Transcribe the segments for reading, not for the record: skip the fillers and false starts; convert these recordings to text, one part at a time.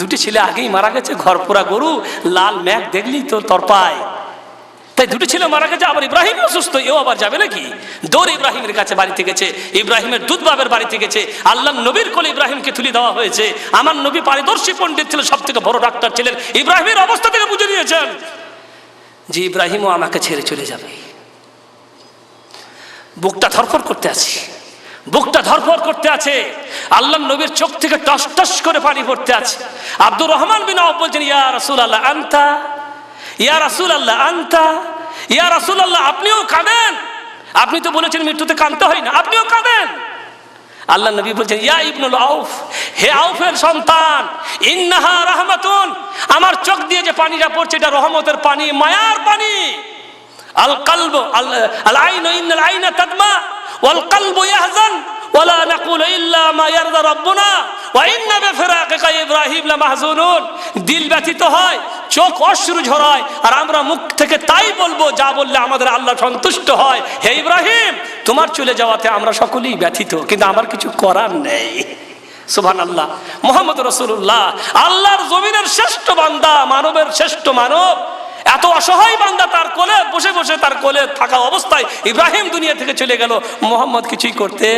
দুটি ছেলে আগেই মারা গেছে, ঘর পোড়া গরু, লাল মেঘ দেখলি তো তরপায়, তাই দুটি ছেলে মারা গেছে। আবার ইব্রাহিম অসুস্থ, এও আবার যাবে নাকি? দৌড় ইব্রাহিমের কাছে বাড়িতে গেছে, ইব্রাহিমের দুধ বাবের বাড়িতে গেছে। আল্লাহ নবীর কোলে ইব্রাহিমকে তুলে দেওয়া হয়েছে। আমার নবী পারদর্শী পণ্ডিত ছিলেন, সব থেকে বড় ডাক্তার ছিলেন। ইব্রাহিমের অবস্থা থেকে বুঝে নিয়েছেন যে ইব্রাহিমও আমাকে ছেড়ে চলে যাবে। বুকটা ধরফর করতে আছে, বুকটা ধরফর করতে আছে। আল্লাহ নবীর চোখ থেকে টস টস করে পানি পড়তে আছে। আব্দুর রহমান বিন আওফ বলছেন, ইয়া রাসূলুল্লাহ আনতা, ইয়া রাসূলুল্লাহ আনতা, ইয়া রাসূলুল্লাহ আপনিও কাঁদেন? আপনি তো বলেছেন মৃত্যুতে কাঁদতে হয় না, আপনিও কাঁদেন। আল্লাহ নবী বলছেন, ইয়া ইবনুল আউফ, হে আউফের সন্তান, ইন্নাহা রাহমাতুন, আমার চোখ দিয়ে যে পানিটা পড়ছে এটা রহমতের পানি, মায়ার পানি। আল কলবু আল আইনু ইন্নাল আইনা তাদমা ওয়াল কলবু ইয়াহজান ওয়ালা নাকুলু ইল্লা মা ইয়ারদা রাব্বুনা ওয়া ইন্না বিফিরাকিকা ইব্রাহিম লামাহজুনুন। দিল ব্যথিত হয়, চোখ অশ্রু ঝরায়, আর আমরা মুখ থেকে তাই বলবো যা বললে আমাদের আল্লাহ সন্তুষ্ট হয়। হে ইব্রাহিম, তোমার চলে যাওয়াতে আমরা সকলেই ব্যথিত, কিন্তু আমার কিছু করার নেই। সুবহানাল্লাহ। মুহাম্মদ রাসূলুল্লাহ আল্লাহর জমিনের শ্রেষ্ঠ বান্দা, মানবের শ্রেষ্ঠ মানব, এত অসহায় বান্দা, তার কোলে বসে বসে, তার কোলে থাকা অবস্থায় ইব্রাহিম দুনিয়া থেকে চলে গেল, মুহাম্মদ কিছুই করতে,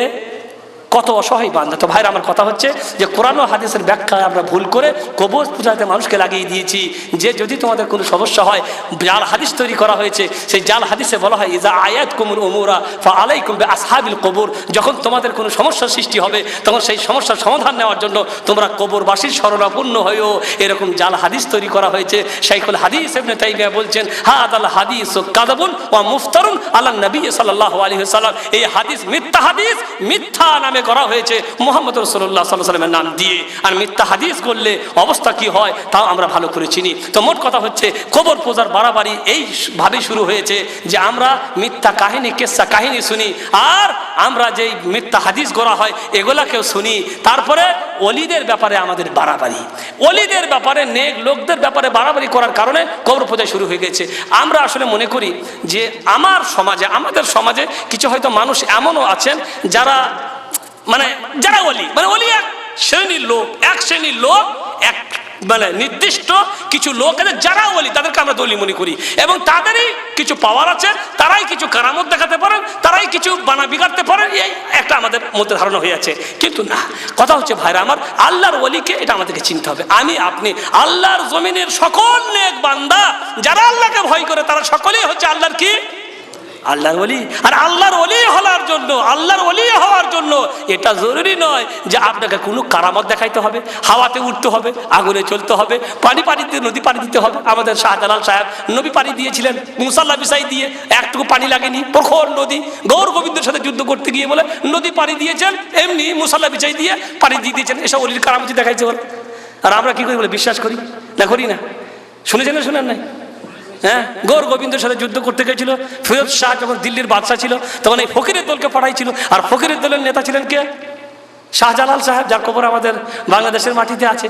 কত অসহায় বান্দা। তো ভাইরা, আমার কথা হচ্ছে যে কোরআন ও হাদিসের ব্যাখ্যা আমরা ভুল করে কবর পূজাতে মানুষকে লাগিয়ে দিয়েছি। যে যদি তোমাদের কোনো সমস্যা হয়, জাল হাদিস তৈরি করা হয়েছে, সেই জাল হাদিসে বলা হয় ইজা আয়াতকুমুল উমুরা ফাআলাইকুম বিআসহাবিল কবর। যখন তোমাদের কোনো সমস্যার সৃষ্টি হবে, তখন সেই সমস্যার সমাধান নেওয়ার জন্য তোমরা কবরবাসীর শরণাপন্ন হয়েও, এরকম জাল হাদিস তৈরি করা হয়েছে। শাইখুল হাদিস ইবনে তাইমিয়া বলছেন, হাদাল হাদিসু কাযাবুন ওয়া মুফতারুন আলা নবী সাল্লাল্লাহু আলাইহি ওয়াসাল্লাম। এই হাদিস মিথ্যা হাদিস, মিথ্যা নামে করা হয়েছে মুহাম্মদ রাসূলুল্লাহ সাল্লাল্লাহু আলাইহি ওয়াসাল্লামের নাম দিয়ে। আর মিথ্যা হাদিস করলে অবস্থা কি হয় তাও আমরা ভালো করে চিনি। তো মোট কথা হচ্ছে, কবর পূজার বাড়াবাড়ি এই ভাবে শুরু হয়েছে যে আমরা মিথ্যা কাহিনী, কেসা কাহিনী শুনি, আর আমরা যেই মিথ্যা হাদিস গড়া হয় এগুলাকেও শুনি। তারপরে ওলিদের ব্যাপারে আমাদের বাড়াবাড়ি, ওলিদের ব্যাপারে, নেক লোকদের ব্যাপারে বাড়াবাড়ি করার কারণে কবর পূজা শুরু হয়ে গেছে। আমরা আসলে মনে করি যে আমার সমাজে, আমাদের সমাজে কিছু হয়তো মানুষ এমনও আছেন যারা যারা ওলি, ওলি এক শ্রেণীর লোক, এক শ্রেণীর লোক, এক নির্দিষ্ট কিছু লোক আছে যারা ওলি, তাদেরকে আমরা ওলি মনে করি, এবং তাদেরই কিছু পাওয়ার আছে, তারাই কিছু কারামত দেখাতে পারেন, তারাই কিছু বানা বিগাড়তে পারেন, এই একটা আমাদের মধ্যে ধারণা হয়ে আছে। কিন্তু না, কথা হচ্ছে ভাইরা আমার, আল্লাহর ওলিকে এটা আমাদেরকে চিনতে হবে। আমি আপনি আল্লাহর জমিনের সকল নেক বান্দা যারা আল্লাহকে ভয় করে, তারা সকলেই হচ্ছে আল্লাহর কি? আল্লাহর ওলি। আর আল্লাহর ওলি হওয়ার জন্য, আল্লাহর ওলি হওয়ার জন্য এটা জরুরি নয় যে আপনাকে কোনো কারামত দেখাইতে হবে, হাওয়াতে উঠতে হবে, আগুনে চলতে হবে, পানি দিয়ে নদী পানি দিতে হবে। আমাদের শাহজালাল সাহেব নবী পানি দিয়েছিলেন মুসাল্লা বিছাই দিয়ে, একটুকু পানি লাগেনি, প্রখর নদী, গৌর গোবিন্দের সাথে যুদ্ধ করতে গিয়ে বলে নদী পানি দিয়েছেন, এমনি মুসাল্লা বিছাই দিয়ে পানি দিয়ে দিয়েছেন। এসব ওলির কারামতি দেখাইছে বলে। আর আমরা কি করি বলে বিশ্বাস করি না? করি না? শুনেছেন না শুনেন নাই? হ্যাঁ, গৌর গোবিন্দের সাথে যুদ্ধ করতে গেছিল ফিরোজ শাহ, যখন দিল্লির বাদশাহ ছিল, তখন এই ফকিরের দলকে পাঠাইছিল। আর ফকিরের দলের নেতা ছিলেন কে? শাহজালাল সাহেব, যার কবর আমাদের বাংলাদেশের মাটিতে আছে।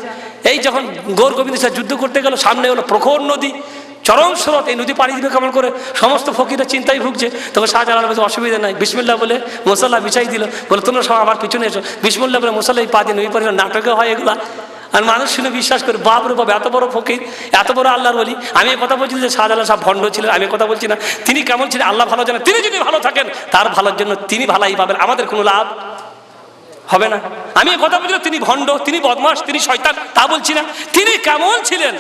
এই যখন গৌর গোবিন্দের সাথে যুদ্ধ করতে গেল, সামনে হলো প্রখর নদী, চরম স্রোত, এই নদী পাড়ি দিবে কেমন করে, সমস্ত ফকিরের চিন্তায় ভুগছে। তখন শাহজালাল বলছে অসুবিধা নাই, বিসমিল্লাহ বলে মুসাল্লাহ বিছাই দিল, বলে তোমরা সব আমার পিছনে এসো, বিসমিল্লাহ বলে মুসাল্লাহ পা দিয়ে নদী পাড়ি। নাটকে হয় এগুলা, আর মানুষ শুনে বিশ্বাস করে, বাপরে বাপ, এত বড় ফকির, এত বড় আল্লাহর ওলি। আমি কথা বলছি যে শাহজালাল সাহেব ভণ্ড ছিলেন, আমি কথা বলছি না। তিনি কেমন ছিলেন আল্লাহ ভালো জানেন। তিনি যদি ভালো থাকেন, তার ভালোর জন্য তিনি ভালাই পাবেন, আমাদের কোনো লাভ হবে না। আমি কথা বলছি না তিনি ভণ্ড, তিনি বদমাশ, তিনি শয়তান, তা বলছি না। তিনি কেমন ছিলেন,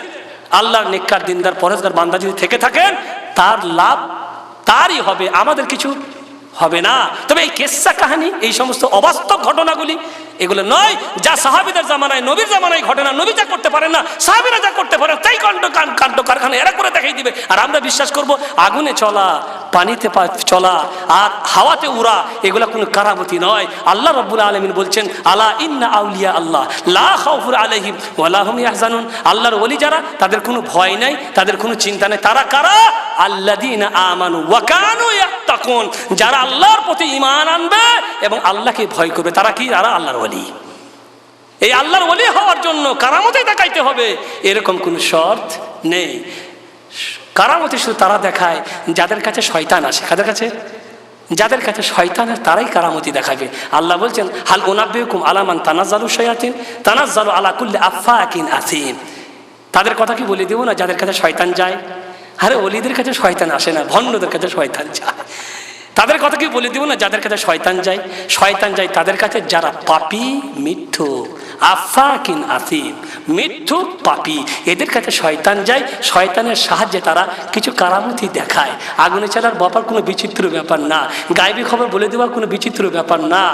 আল্লাহর নেককার দিনদার পরেজগার বান্দা যদি থেকে থাকেন, তার লাভ তারই হবে, আমাদের কিছু হবে না। তবে এই কেসা কাহিনী, এই সমস্ত অবাস্তব ঘটনাগুলি, এগুলো নয় যা সাহাবীদের জামানায়, নবীর জামানায় ঘটনা। নবী যা করতে পারেন না, সাহাবীরা যা করতে পারেন তাই কাণ্ড কারখানা এরা করে দেখাই দিবে। আর আমরা বিশ্বাস করব আগুনে চলা, পানিতে চলা, আর হাওয়াতে উড়া, এগুলা কোনো কারামতি নয়। আল্লাহ রাব্বুল আলামিন বলছেন, আলা ইন্না আউলিয়া আল্লাহ লা খাউফুন আলাইহিম ওয়া লা হুম ইয়াহজানুন। আল্লাহর ওলি যারা, তাদের কোনো ভয় নাই, তাদের কোনো চিন্তা নেই। তারা কারা? আল্লাযীনা আমানু ওয়া কানু ইয়াত্তাকুন। যারা আল্লাহর প্রতি ঈমান আনবে এবং আল্লাহকে ভয় করবে, তারা কি? তারা আল্লাহর ওলি। এই আল্লাহর ওলি হওয়ার জন্য কারামতে দেখাইতে হবে এরকম কোনো শর্ত নেই। কারামতি শুধু তারা দেখায় যাদের কাছে শয়তান আসে। কাদের কাছে? যাদের কাছে শয়তানের তারাই কারামতি দেখাবে। আল্লাহ বলছেন হাল উনাব্বিউকুম আলা মান তানাজ্জালু শায়াতিন তানাজ্জালু আলা কুল্লি আফাকিন আসিম। তাদের কথা কি বলে দেবো না যাদের কাছে শয়তান যায়? আরে ওলিদের কাছে শয়তান আসে না, ভণ্ডদের কাছে শয়তান যায়। তাদের কথা কি বলে দিব না যাদের কাছে শয়তান যায়? শয়তান যায় তাদের কাছে যারা পাপী মিথ্যু, আফাকিন আসিম, মিথ্যু পাপী, এদের কাছে শয়তান যায়। শয়তানের সাহায্যে তারা কিছু কারামতি দেখায়। আগুনে চালার ব্যাপার কোনো বিচিত্র ব্যাপার না, গায়েবী খবর বলে দেওয়া কোনো বিচিত্র ব্যাপার না,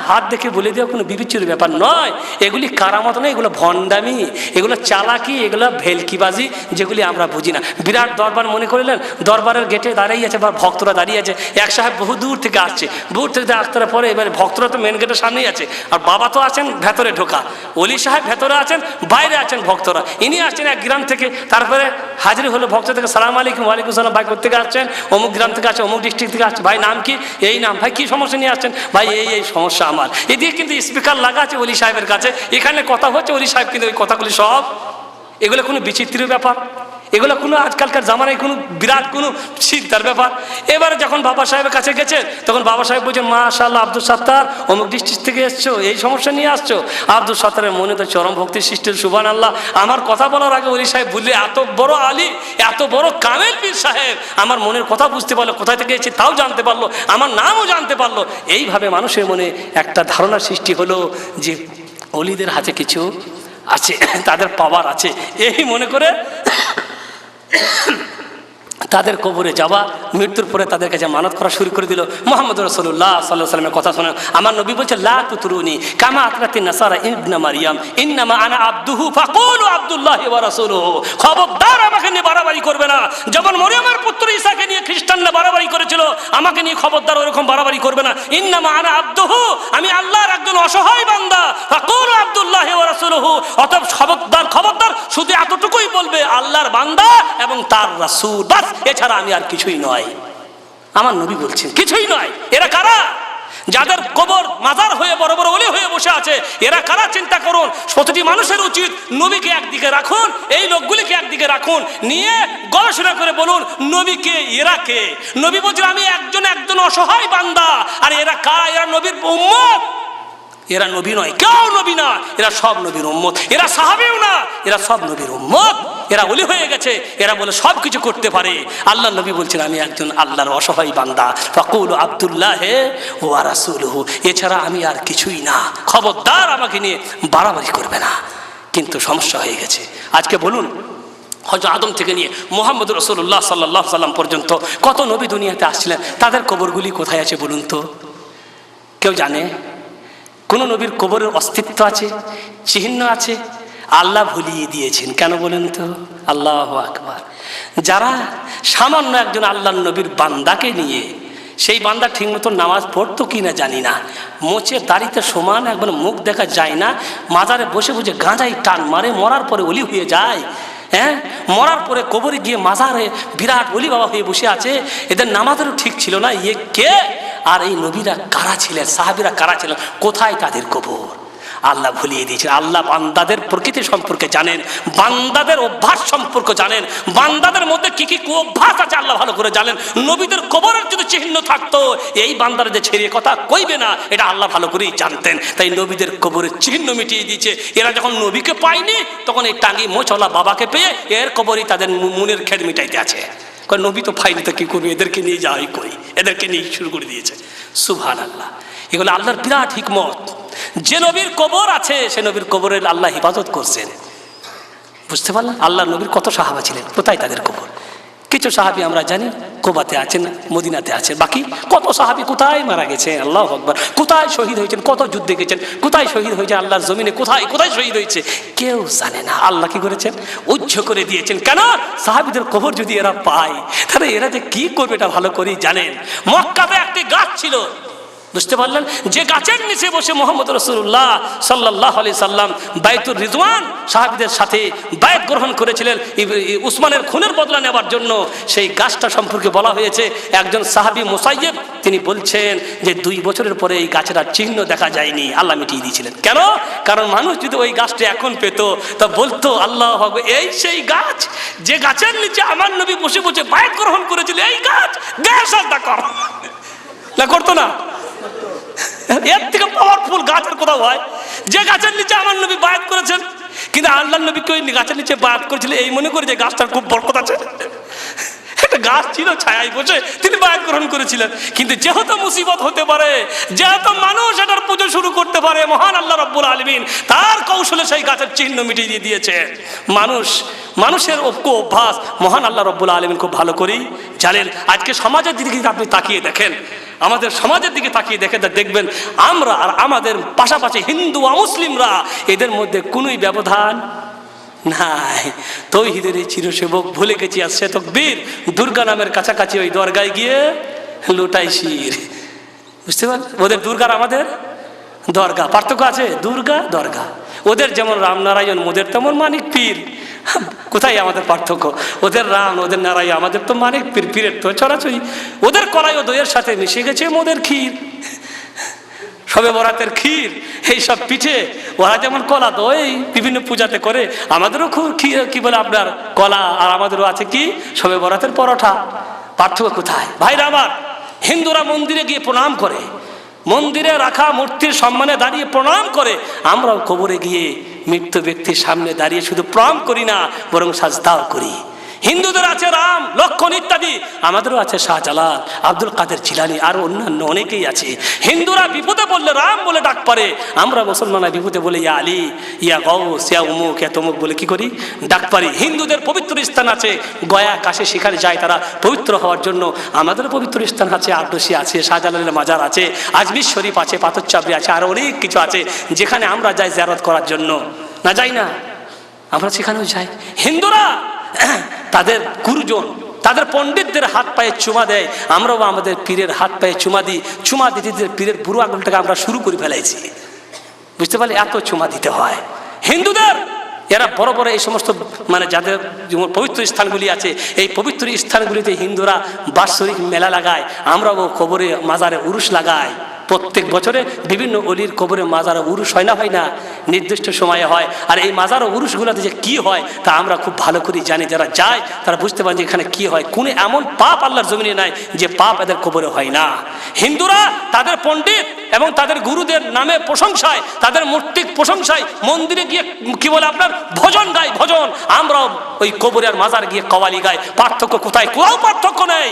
হাত দেখে বলে দেওয়া কোনো বিচিত্র ব্যাপার নয়। এগুলি কারামত নয়, এগুলো ভণ্ডামি, এগুলো চালাকি, এগুলো ভেলকিবাজি, যেগুলি আমরা বুঝি না। বিরাট দরবার মনে করলেন, দরবারের গেটে দাঁড়িয়ে আছে বা ভক্তরা দাঁড়িয়ে আছে। এক সাহেব বহু দূর থেকে আসছে, দূর থেকে আসতে পরে এবার ভক্তরা তো মেন গেটের সামনেই আছে, আর বাবা তো আছেন ভেতরে ঢোকা, অলি সাহেব ভেতরে আছেন, বাইরে আছেন ভক্তরা। ইনি আসছেন এক গ্রাম থেকে, তারপরে হাজির হলো ভক্ত থেকে, সালাম আলাইকুম। ওয়ালাইকুম সালাম। ভাই কোথেকে আসছেন? অমুক গ্রাম থেকে আসছে, অমুক ডিস্ট্রিক্ট থেকে আসছে। ভাই নাম কি? এই নাম। ভাই কি সমস্যা নিয়ে আসছেন? ভাই এই সমস্যা আমার। এদিকে কিন্তু স্পিকার লাগা আছে অলি সাহেবের কাছে, এখানে কথা হচ্ছে, অলি সাহেব কিন্তু ওই কথাগুলি সব, এগুলো কোনো বিচিত্র ব্যাপার, এগুলো কোনো আজকালকার জামানায় কোনো বিরাট কোনো চিন্তার ব্যাপার। এবারে যখন বাবা সাহেবের কাছে গেছে, তখন বাবা সাহেব বলছেন মাশাআল্লাহ আব্দুল সাত্তার অমুক ডিস্ট্রিক্ট থেকে এসছো, এই সমস্যা নিয়ে আসছো। আব্দুল সাত্তারের মনে তো চরম ভক্তি সৃষ্টি, সুবহানাল্লাহ। আমার কথা বলার আগে ওলি সাহেব বললে এত বড় আলী, এত বড় কামেল পীর সাহেব আমার মনের কথা বুঝতে পারলো, কোথায় থেকে এসেছি তাও জানতে পারলো, আমার নামও জানতে পারলো। এইভাবে মানুষের মনে একটা ধারণা সৃষ্টি হলো যে অলিদের হাতে কিছু আছে, তাদের পাওয়ার আছে, এই মনে করে তাদের কবরে যাওয়া, মৃত্যুর পরে তাদের কাছে মানত করা শুরু করে দিল। মুহাম্মদ রাসূলুল্লাহ সাল্লাল্লাহু আলাইহি ওয়াসাল্লামের কথা শোনেন, আমার নবী বলছে লা তুতরুনি কামা আতরাতিন নাসারা ইবনে মারইয়াম ইন্নামা আনা আবদুহু ফাকুলু আব্দুল্লাহি ওয়া রাসূলুহু। খবরদার আমাকে নিয়ে বাড়াবাড়ি করবে না। যেমন মরিয়মের পুত্র ঈসাকে নিয়ে খ্রিস্টানরা বাড়াবাড়ি করেছিল, আমাকে নিয়ে খবরদার ওরকম বাড়াবাড়ি করবে না। ইন্নামা আনা আবদুহু, আমি আল্লাহর একজন অসহায় বান্দা। ফাকুলু আব্দুল্লাহি ওয়া রাসূলুহু, অতএব খবরদার খবরদার শুধু এতটুকুই বলবে আল্লাহর বান্দা এবং তার রাসূল, বাস, এছাড়া আমি আর কিছুই নয়। আমার নবী বলছেন কিছুই নয়। এরা কারা? যাদের কবর মাজার হয়ে বড় বড় ওলি হয়ে বসে আছে, এরা কারা চিন্তা করুন। প্রতিটি মানুষের উচিত নবীকে একদিকে রাখুন, এই লোকগুলিকে একদিকে রাখুন, নিয়ে গবেষণা করে বলুন নবীকে, এরা কে? নবী বলছেন আমি একজন অসহায় বান্দা। আর এরা কারা? এরা নবীর উম্মত। এরা নবী নয়, কেউ নবী না, এরা সব নবীর উম্মত। এরা সাহাবীও না, এরা সব নবীর উম্মত। এরা ওলি হয়ে গেছে, এরা বলে সব কিছু করতে পারে। আল্লাহ নবী বলছেন আমি একজন আল্লাহর অসহায় বান্দা। ফাকুলু আব্দুল্লাহি ওয়া রাসূলুহু, এছাড়া আমি আর কিছুই না। খবরদার আমাকে নিয়ে বাড়াবাড়ি করবে না। কিন্তু সমস্যা হয়ে গেছে। আজকে বলুন হযরত আদম থেকে নিয়ে মুহাম্মদ রাসূলুল্লাহ সাল্লাল্লাহু আলাইহি ওয়াসাল্লাম পর্যন্ত কত নবী দুনিয়াতে আসছিলেন, তাদের কবরগুলি কোথায় আছে বলুন তো? কেউ জানে? কোন নবীর কবরের অস্তিত্ব আছে, চিহ্ন আছে? আল্লাহ ভুলিয়ে দিয়েছেন। কেন বলেন তো? আল্লাহু আকবার। যারা সামান্য একজন আল্লাহর নবীর বান্দাকে নিয়ে, সেই বান্দা ঠিক মতো নামাজ পড়তো কিনা জানি না, মোচে দাড়িতে সমান একবার মুখ দেখা যায় না, মাজারে বসে বসে গাঁজাই টান মারে, মরার পরে ওলি হয়ে যায়। হ্যাঁ, মরার পরে কবরে গিয়ে মাজারে বিরাট ওলি বাবা হয়ে বসে আছে। এদের নামাজেরও ঠিক ছিল না। ইয়ে কে? আর এই নবীরা কারা ছিলেন, সাহাবীরা কারা ছিলেন, কোথায় তাদের কবর? আল্লাহ ভুলিয়ে দিয়েছেন। আল্লাহ বান্দাদের প্রকৃতি সম্পর্কে জানেন, বান্দাদের অভ্যাস সম্পর্কে জানেন, বান্দাদের মধ্যে কি কি অভ্যাস আছে আল্লাহ ভালো করে জানেন। নবীদের কবরের যদি চিহ্ন থাকতো, এই বান্দারা যে ছেড়ে কথা কইবে না, এটা আল্লাহ ভালো করেই জানতেন। তাই নবীদের কবরের চিহ্ন মিটিয়ে দিয়েছে। এরা যখন নবীকে পায়নি, তখন এই টাঙ্গি মোচলা বাবাকে পেয়ে এর কবরই তাদের মনের খেদ মিটাইতে আছে। নবী তো পাইনি তো কি করবে, এদেরকে নিয়ে যাওয়াই করি, এদেরকে নিয়ে শুরু করে দিয়েছে। সুবহানাল্লাহ। এগুলো আল্লাহর বিরাট হিকমত। যে নবীর কবর আছে, সে নবীর কবরের আল্লাহ হিফাজত করছেন। বুঝতে পারলাম? আল্লাহর নবীর কত সাহাবা ছিলেন, কোথায় তাদের কবর? কিছু সাহাবী আমরা জানি কুবাতে আছেন, মদিনাতে আছে। বাকি কত সাহাবী কোথায় মারা গেছে, আল্লাহু আকবার, কোথায় শহীদ হয়েছেন, কত যুদ্ধে গেছেন, কোথায় শহীদ হয়েছে আল্লাহর জমিনে, কোথায় কোথায় শহীদ হয়েছে কেউ জানে না। আল্লাহ কি করেছেন? উজ্জ্ব করে দিয়েছেন। কেন? সাহাবীদের কবর যদি এরা পায়, তাহলে এরা যে কি করবে এটা ভালো করেই জানেন। মক্কাতে একটি গাছ ছিল, বুঝতে পারলেন, যে গাছের নিচে বসে মুহাম্মদ রাসূলুল্লাহ সাল্লাল্লাহু আলাইহি সাল্লাম বাইতুর রিজওয়ান সাহাবীদের সাথে বায়াত গ্রহণ করেছিলেন উসমানের খুনের বদলা নেওয়ার জন্য। সেই গাছটা সম্পর্কে বলা হয়েছে, একজন সাহাবী মুসাইয়্যিব তিনি বলছেন যে 2 বছরের পরে এই গাছের আর চিহ্ন দেখা যায়নি, আল্লাহ মিটিয়ে দিয়েছিলেন। কেন? কারণ মানুষ যদি ওই গাছটা এখন পেত, তা বলতো আল্লাহু আকবার, এই সেই গাছ যে গাছের নিচে আমার নবী বসে বসে বায়াত গ্রহণ করেছিল, এই গাছ, গ্যাস আর কর। না করতো না? এর থেকে পাওয়ারফুল গাছ আর কোথাও হয়? যে গাছের নিচে আমার নবী বায়াত করেছেন, কিন্তু আল্লাহর নবী ওই গাছের নিচে বায়াত করেছিল এই মনে করে যে গাছটার খুব বরকত আছে। একটা গাছ ছিল ছায়ায় বসে তিনি বায়াত গ্রহণ করেছিলেন, কিন্তু যেহেতু মুসিবত হতে পারে, যেহেতু মানুষ এটার পুজো শুরু করতে পারে, মহান আল্লাহ রাব্বুল আলামিন তার কৌশলে সেই গাছের চিহ্ন মিটিয়ে দিয়ে দিয়েছে। মানুষের অভ্যাস মহান আল্লাহ রাব্বুল আলামিন খুব ভালো করেই জানেন। আজকে সমাজের দিকে আপনি তাকিয়ে দেখেন, আমাদের সমাজের দিকে তাকিয়ে দেখবেন আমরা আর আমাদের পাশাপাশি হিন্দু মুসলিমরা এদের মধ্যে কোনোই ব্যবধান নাই। তৌহিদের এই চিরসেবক ভুলে গেছি আর সে তকবীর দুর্গা নামের কাছাকাছি ওই দরগায় গিয়ে লুটাই শির। বুঝতে পারলেন? ওদের দুর্গার আমাদের দরগা, পার্থক্য আছে। দুর্গা দরগা, ওদের যেমন রামনারায়ণ, ওদের তেমন মানিক পীর। কোথায় আমাদের পার্থক্য? ওদের রাম, ওদের নারায়ণ, আমাদের তো মানিক পীর। পীরের তো ছড়াছড়ি। ওদের কলাই ও দইয়ের সাথে মিশে গেছে মোদের ক্ষীর, সবে বরাতের ক্ষীর, এইসব পিঠে। ওরা যেমন কলা দই বিভিন্ন পূজাতে করে, আমাদেরও খুব কি বলে আপনার কলা, আর আমাদেরও আছে কি সবে বরাতের পরোটা। পার্থক্য কোথায় ভাইরা আমার? হিন্দুরা মন্দিরে গিয়ে প্রণাম করে, মন্দিরে রাখা মূর্তির সম্মানে দাঁড়িয়ে প্রণাম করে। আমরাও কবরে গিয়ে মৃত্যু ব্যক্তির সামনে দাঁড়িয়ে শুধু প্রণাম করি না, বরং সাজদাও করি। হিন্দুদের আছে রাম, লক্ষণ ইত্যাদি, আমাদেরও আছে শাহজালাল, আব্দুল কাদের জিলানী, আর অন্যান্য অনেকেই আছে। হিন্দুরা বিপদে বললে রাম বলে ডাক পারে, আমরা মুসলমানরা বিপদে বলে ইয়া আলী, ইয়া গৌস, ইয়া উমুক, ইয়া তমুক বলে কি করি? ডাক পারি। হিন্দুদের পবিত্র স্থান আছে গয়া, কাশী, সেখানে যায় তারা পবিত্র হওয়ার জন্য। আমাদেরও পবিত্র স্থান আছে, আরদোসি আছে, শাহজালালের মাজার আছে, আজমির শরীফ আছে, পাথর চাবড়ি আছে, আর অনেক কিছু আছে যেখানে আমরা যাই জিয়ারত করার জন্য। না যাই না? আমরা সেখানেও যাই। হিন্দুরা তাদের গুরুজন, তাদের পণ্ডিতদের হাত পায়ে চুমা দেয়, আমরাও আমাদের পীরের হাত পায়ে চুমা দিই। চুমা দিতে পীরের বুড়ো আঙুলটাকে আমরা শুরু করে ফেলাইছি। বুঝতে পারলে? এত চুমা দিতে হয় হিন্দুদের। এরা বড় বড় এই সমস্ত যাদের পবিত্র স্থানগুলি আছে, এই পবিত্র স্থানগুলিতে হিন্দুরা বাৎসরিক মেলা লাগায়, আমরাও কবরে মাজারে উরুস লাগাই। প্রত্যেক বছরে বিভিন্ন অলির কবরে মাজার উরুস হয় না? হয় না? নির্দিষ্ট সময়ে হয়। আর এই মাজার উরুসগুলোতে যে কি হয় তা আমরা খুব ভালো করে জানি। যারা যায় তারা বুঝতে পারেন যে এখানে কি হয়। কোনো এমন পাপ আল্লাহর জমিনে নাই যে পাপ এদের কবরে হয় না। হিন্দুরা তাদের পণ্ডিত এবং তাদের গুরুদের নামে প্রশংসায়, তাদের মূর্তির প্রশংসায় মন্দিরে গিয়ে কি বলে আপনার ভজন গায়, ভজন। আমরাও ওই কবরে আর মাজার গিয়ে কওয়ালি গাই। পার্থক্য কোথায়? কোথাও পার্থক্য নেই,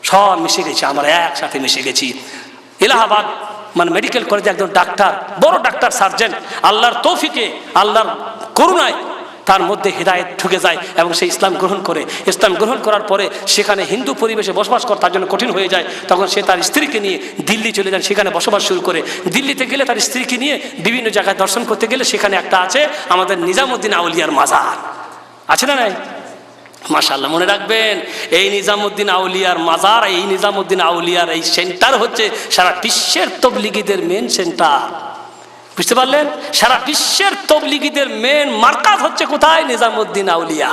সব মিশে গেছি, আমরা একসাথে মিশে গেছি। এলাহাবাদ মেডিকেল কলেজে একজন ডাক্তার, বড় ডাক্তার, সার্জেন, আল্লাহর তৌফিকে, আল্লাহর করুণায় তার মধ্যে হিদায়েত ঢুকে যায় এবং সে ইসলাম গ্রহণ করে। ইসলাম গ্রহণ করার পরে সেখানে হিন্দু পরিবেশে বসবাস করা তার জন্য কঠিন হয়ে যায়। তখন সে তার স্ত্রীকে নিয়ে দিল্লি চলে যান, সেখানে বসবাস শুরু করে। দিল্লিতে গেলে তার স্ত্রীকে নিয়ে বিভিন্ন জায়গায় দর্শন করতে গেলে সেখানে একটা আছে আমাদের নিজামুদ্দিন আউলিয়ার মাজার, আছে না নাই? মাশাআল্লাহ, মনে রাখবেন, এই নিজামুদ্দিন আউলিয়ার মাজার, এই নিজামুদ্দিন আউলিয়ার এই সেন্টার হচ্ছে সারা বিশ্বের তবলিগীদের মেন সেন্টার। বুঝতে পারলেন? সারা বিশ্বের তবলিগীদের মেন মার্কাজ হচ্ছে কোথায়? নিজামুদ্দিন আউলিয়া।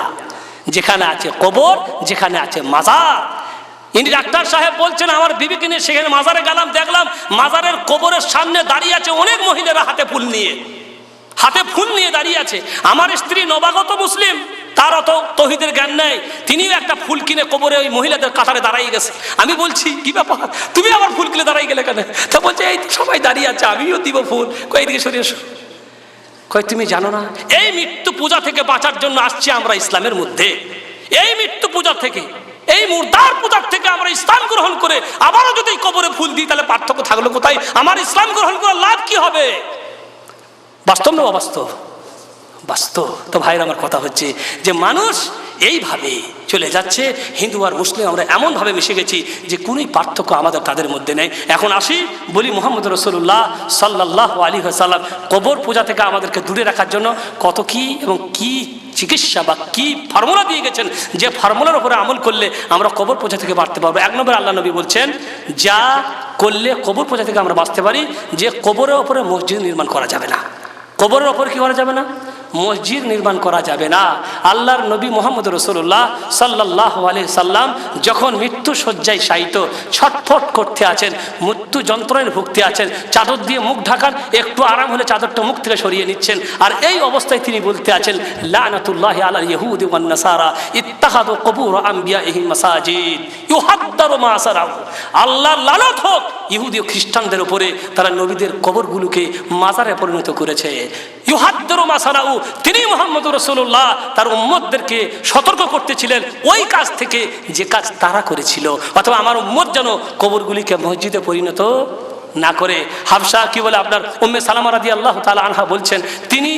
যেখানে আছে কবর, যেখানে আছে মাজার। ইনি ডাক্তার সাহেব বলছেন, আমার বিবিকে নিয়ে সেখানে মাজারে গেলাম, দেখলাম মাজারের কবরের সামনে দাঁড়িয়ে আছে অনেক মহিলারা হাতে ফুল নিয়ে দাঁড়িয়ে আছে। আমার স্ত্রী নবাগত মুসলিম, তার অত তৌহিদের জ্ঞান নেই, তিনিও একটা ফুল কিনে কবরে ওই মহিলাদের কাতারে দাঁড়াই গেছে। আমি বলছি কি ব্যাপার, তুমি আবার ফুল কিনে দাঁড়াই গেলে কেন? তা বলছে এই সবাই দাঁড়িয়ে আছে, আমিও দিব ফুল। কই দিকে সরিয়ে এসো। কই তুমি জানো না এই মৃত্যু পূজা থেকে বাঁচার জন্য আসছি আমরা ইসলামের মধ্যে। এই মৃত্যু পূজা থেকে, এই মুর্দার পূজার থেকে আমরা ইসলাম গ্রহণ করে আবারও যদি কবরে ফুল দিই তাহলে পার্থক্য থাকলো কোথায়? আমার ইসলাম গ্রহণ করার লাভ কি হবে? বাস্তব না অবাস্তব? বাস্তব। তো ভাইরা, আমার কথা হচ্ছে যে মানুষ এইভাবে চলে যাচ্ছে। হিন্দু আর মুসলিম আমরা এমনভাবে মিশে গেছি যে কোনোই পার্থক্য আমাদের তাদের মধ্যে নেই। এখন আসি, বলি মুহাম্মদ রাসূলুল্লাহ সাল্লাল্লাহু আলাইহি ওয়াসাল্লাম কবর পূজা থেকে আমাদেরকে দূরে রাখার জন্য কত কি এবং কি চিকিৎসা বা কি ফর্মুলা দিয়ে গেছেন, যে ফর্মুলার উপরে আমল করলে আমরা কবর পূজা থেকে বাঁচতে পারবো। এক নম্বর, আল্লাহ নবী বলছেন যা করলে কবর পূজা থেকে আমরা বাঁচতে পারি, যে কবরের ওপরে মসজিদ নির্মাণ করা যাবে না। কবরের ওপর কি করা যাবে না? মসজিদ নির্মাণ করা যাবে না। আল্লাহর নবী মুহাম্মদ রাসূলুল্লাহ সাল্লাল্লাহু আলাইহি সাল্লাম যখন মৃত্যু শয্যায় শায়িত ছটফট করতে আছেন, মৃত্যু যন্ত্রণায় ভুগতে আছেন, চাদর দিয়ে মুখ ঢাকান, একটু আরাম হলে চাদরটা মুখ থেকে সরিয়ে নিচ্ছেন, আর এই অবস্থায় তিনি বলতে আছেন লানাতুল্লাহি আলাল ইয়াহুদি ওয়ান নাসারা ইত্তাখাযু কুবুর আমবিয়াইহিম মাসাজিদ ইউহাদ্দারু মা সারাউ। আল্লাহর লানত হোক ইহুদি ও খ্রিস্টানদের উপরে, তারা নবীদের কবরগুলোকে মাজারে পরিণত করেছে। ইউহাদ্দারু মা সারাউ, তিনি মুহাম্মদ রাসূলুল্লাহ তার উম্মতদেরকে সতর্ক করতেছিলেন ওই কাজ থেকে যে কাজ তারা করেছিল, অথবা আমার উম্মত যেন কবরগুলিকে মসজিদে পরিণত না করে। হাফসা কি বলে আপনার উম্মে সালামা রাদিয়াল্লাহু তাআলা আনহা বলছেন, তিনি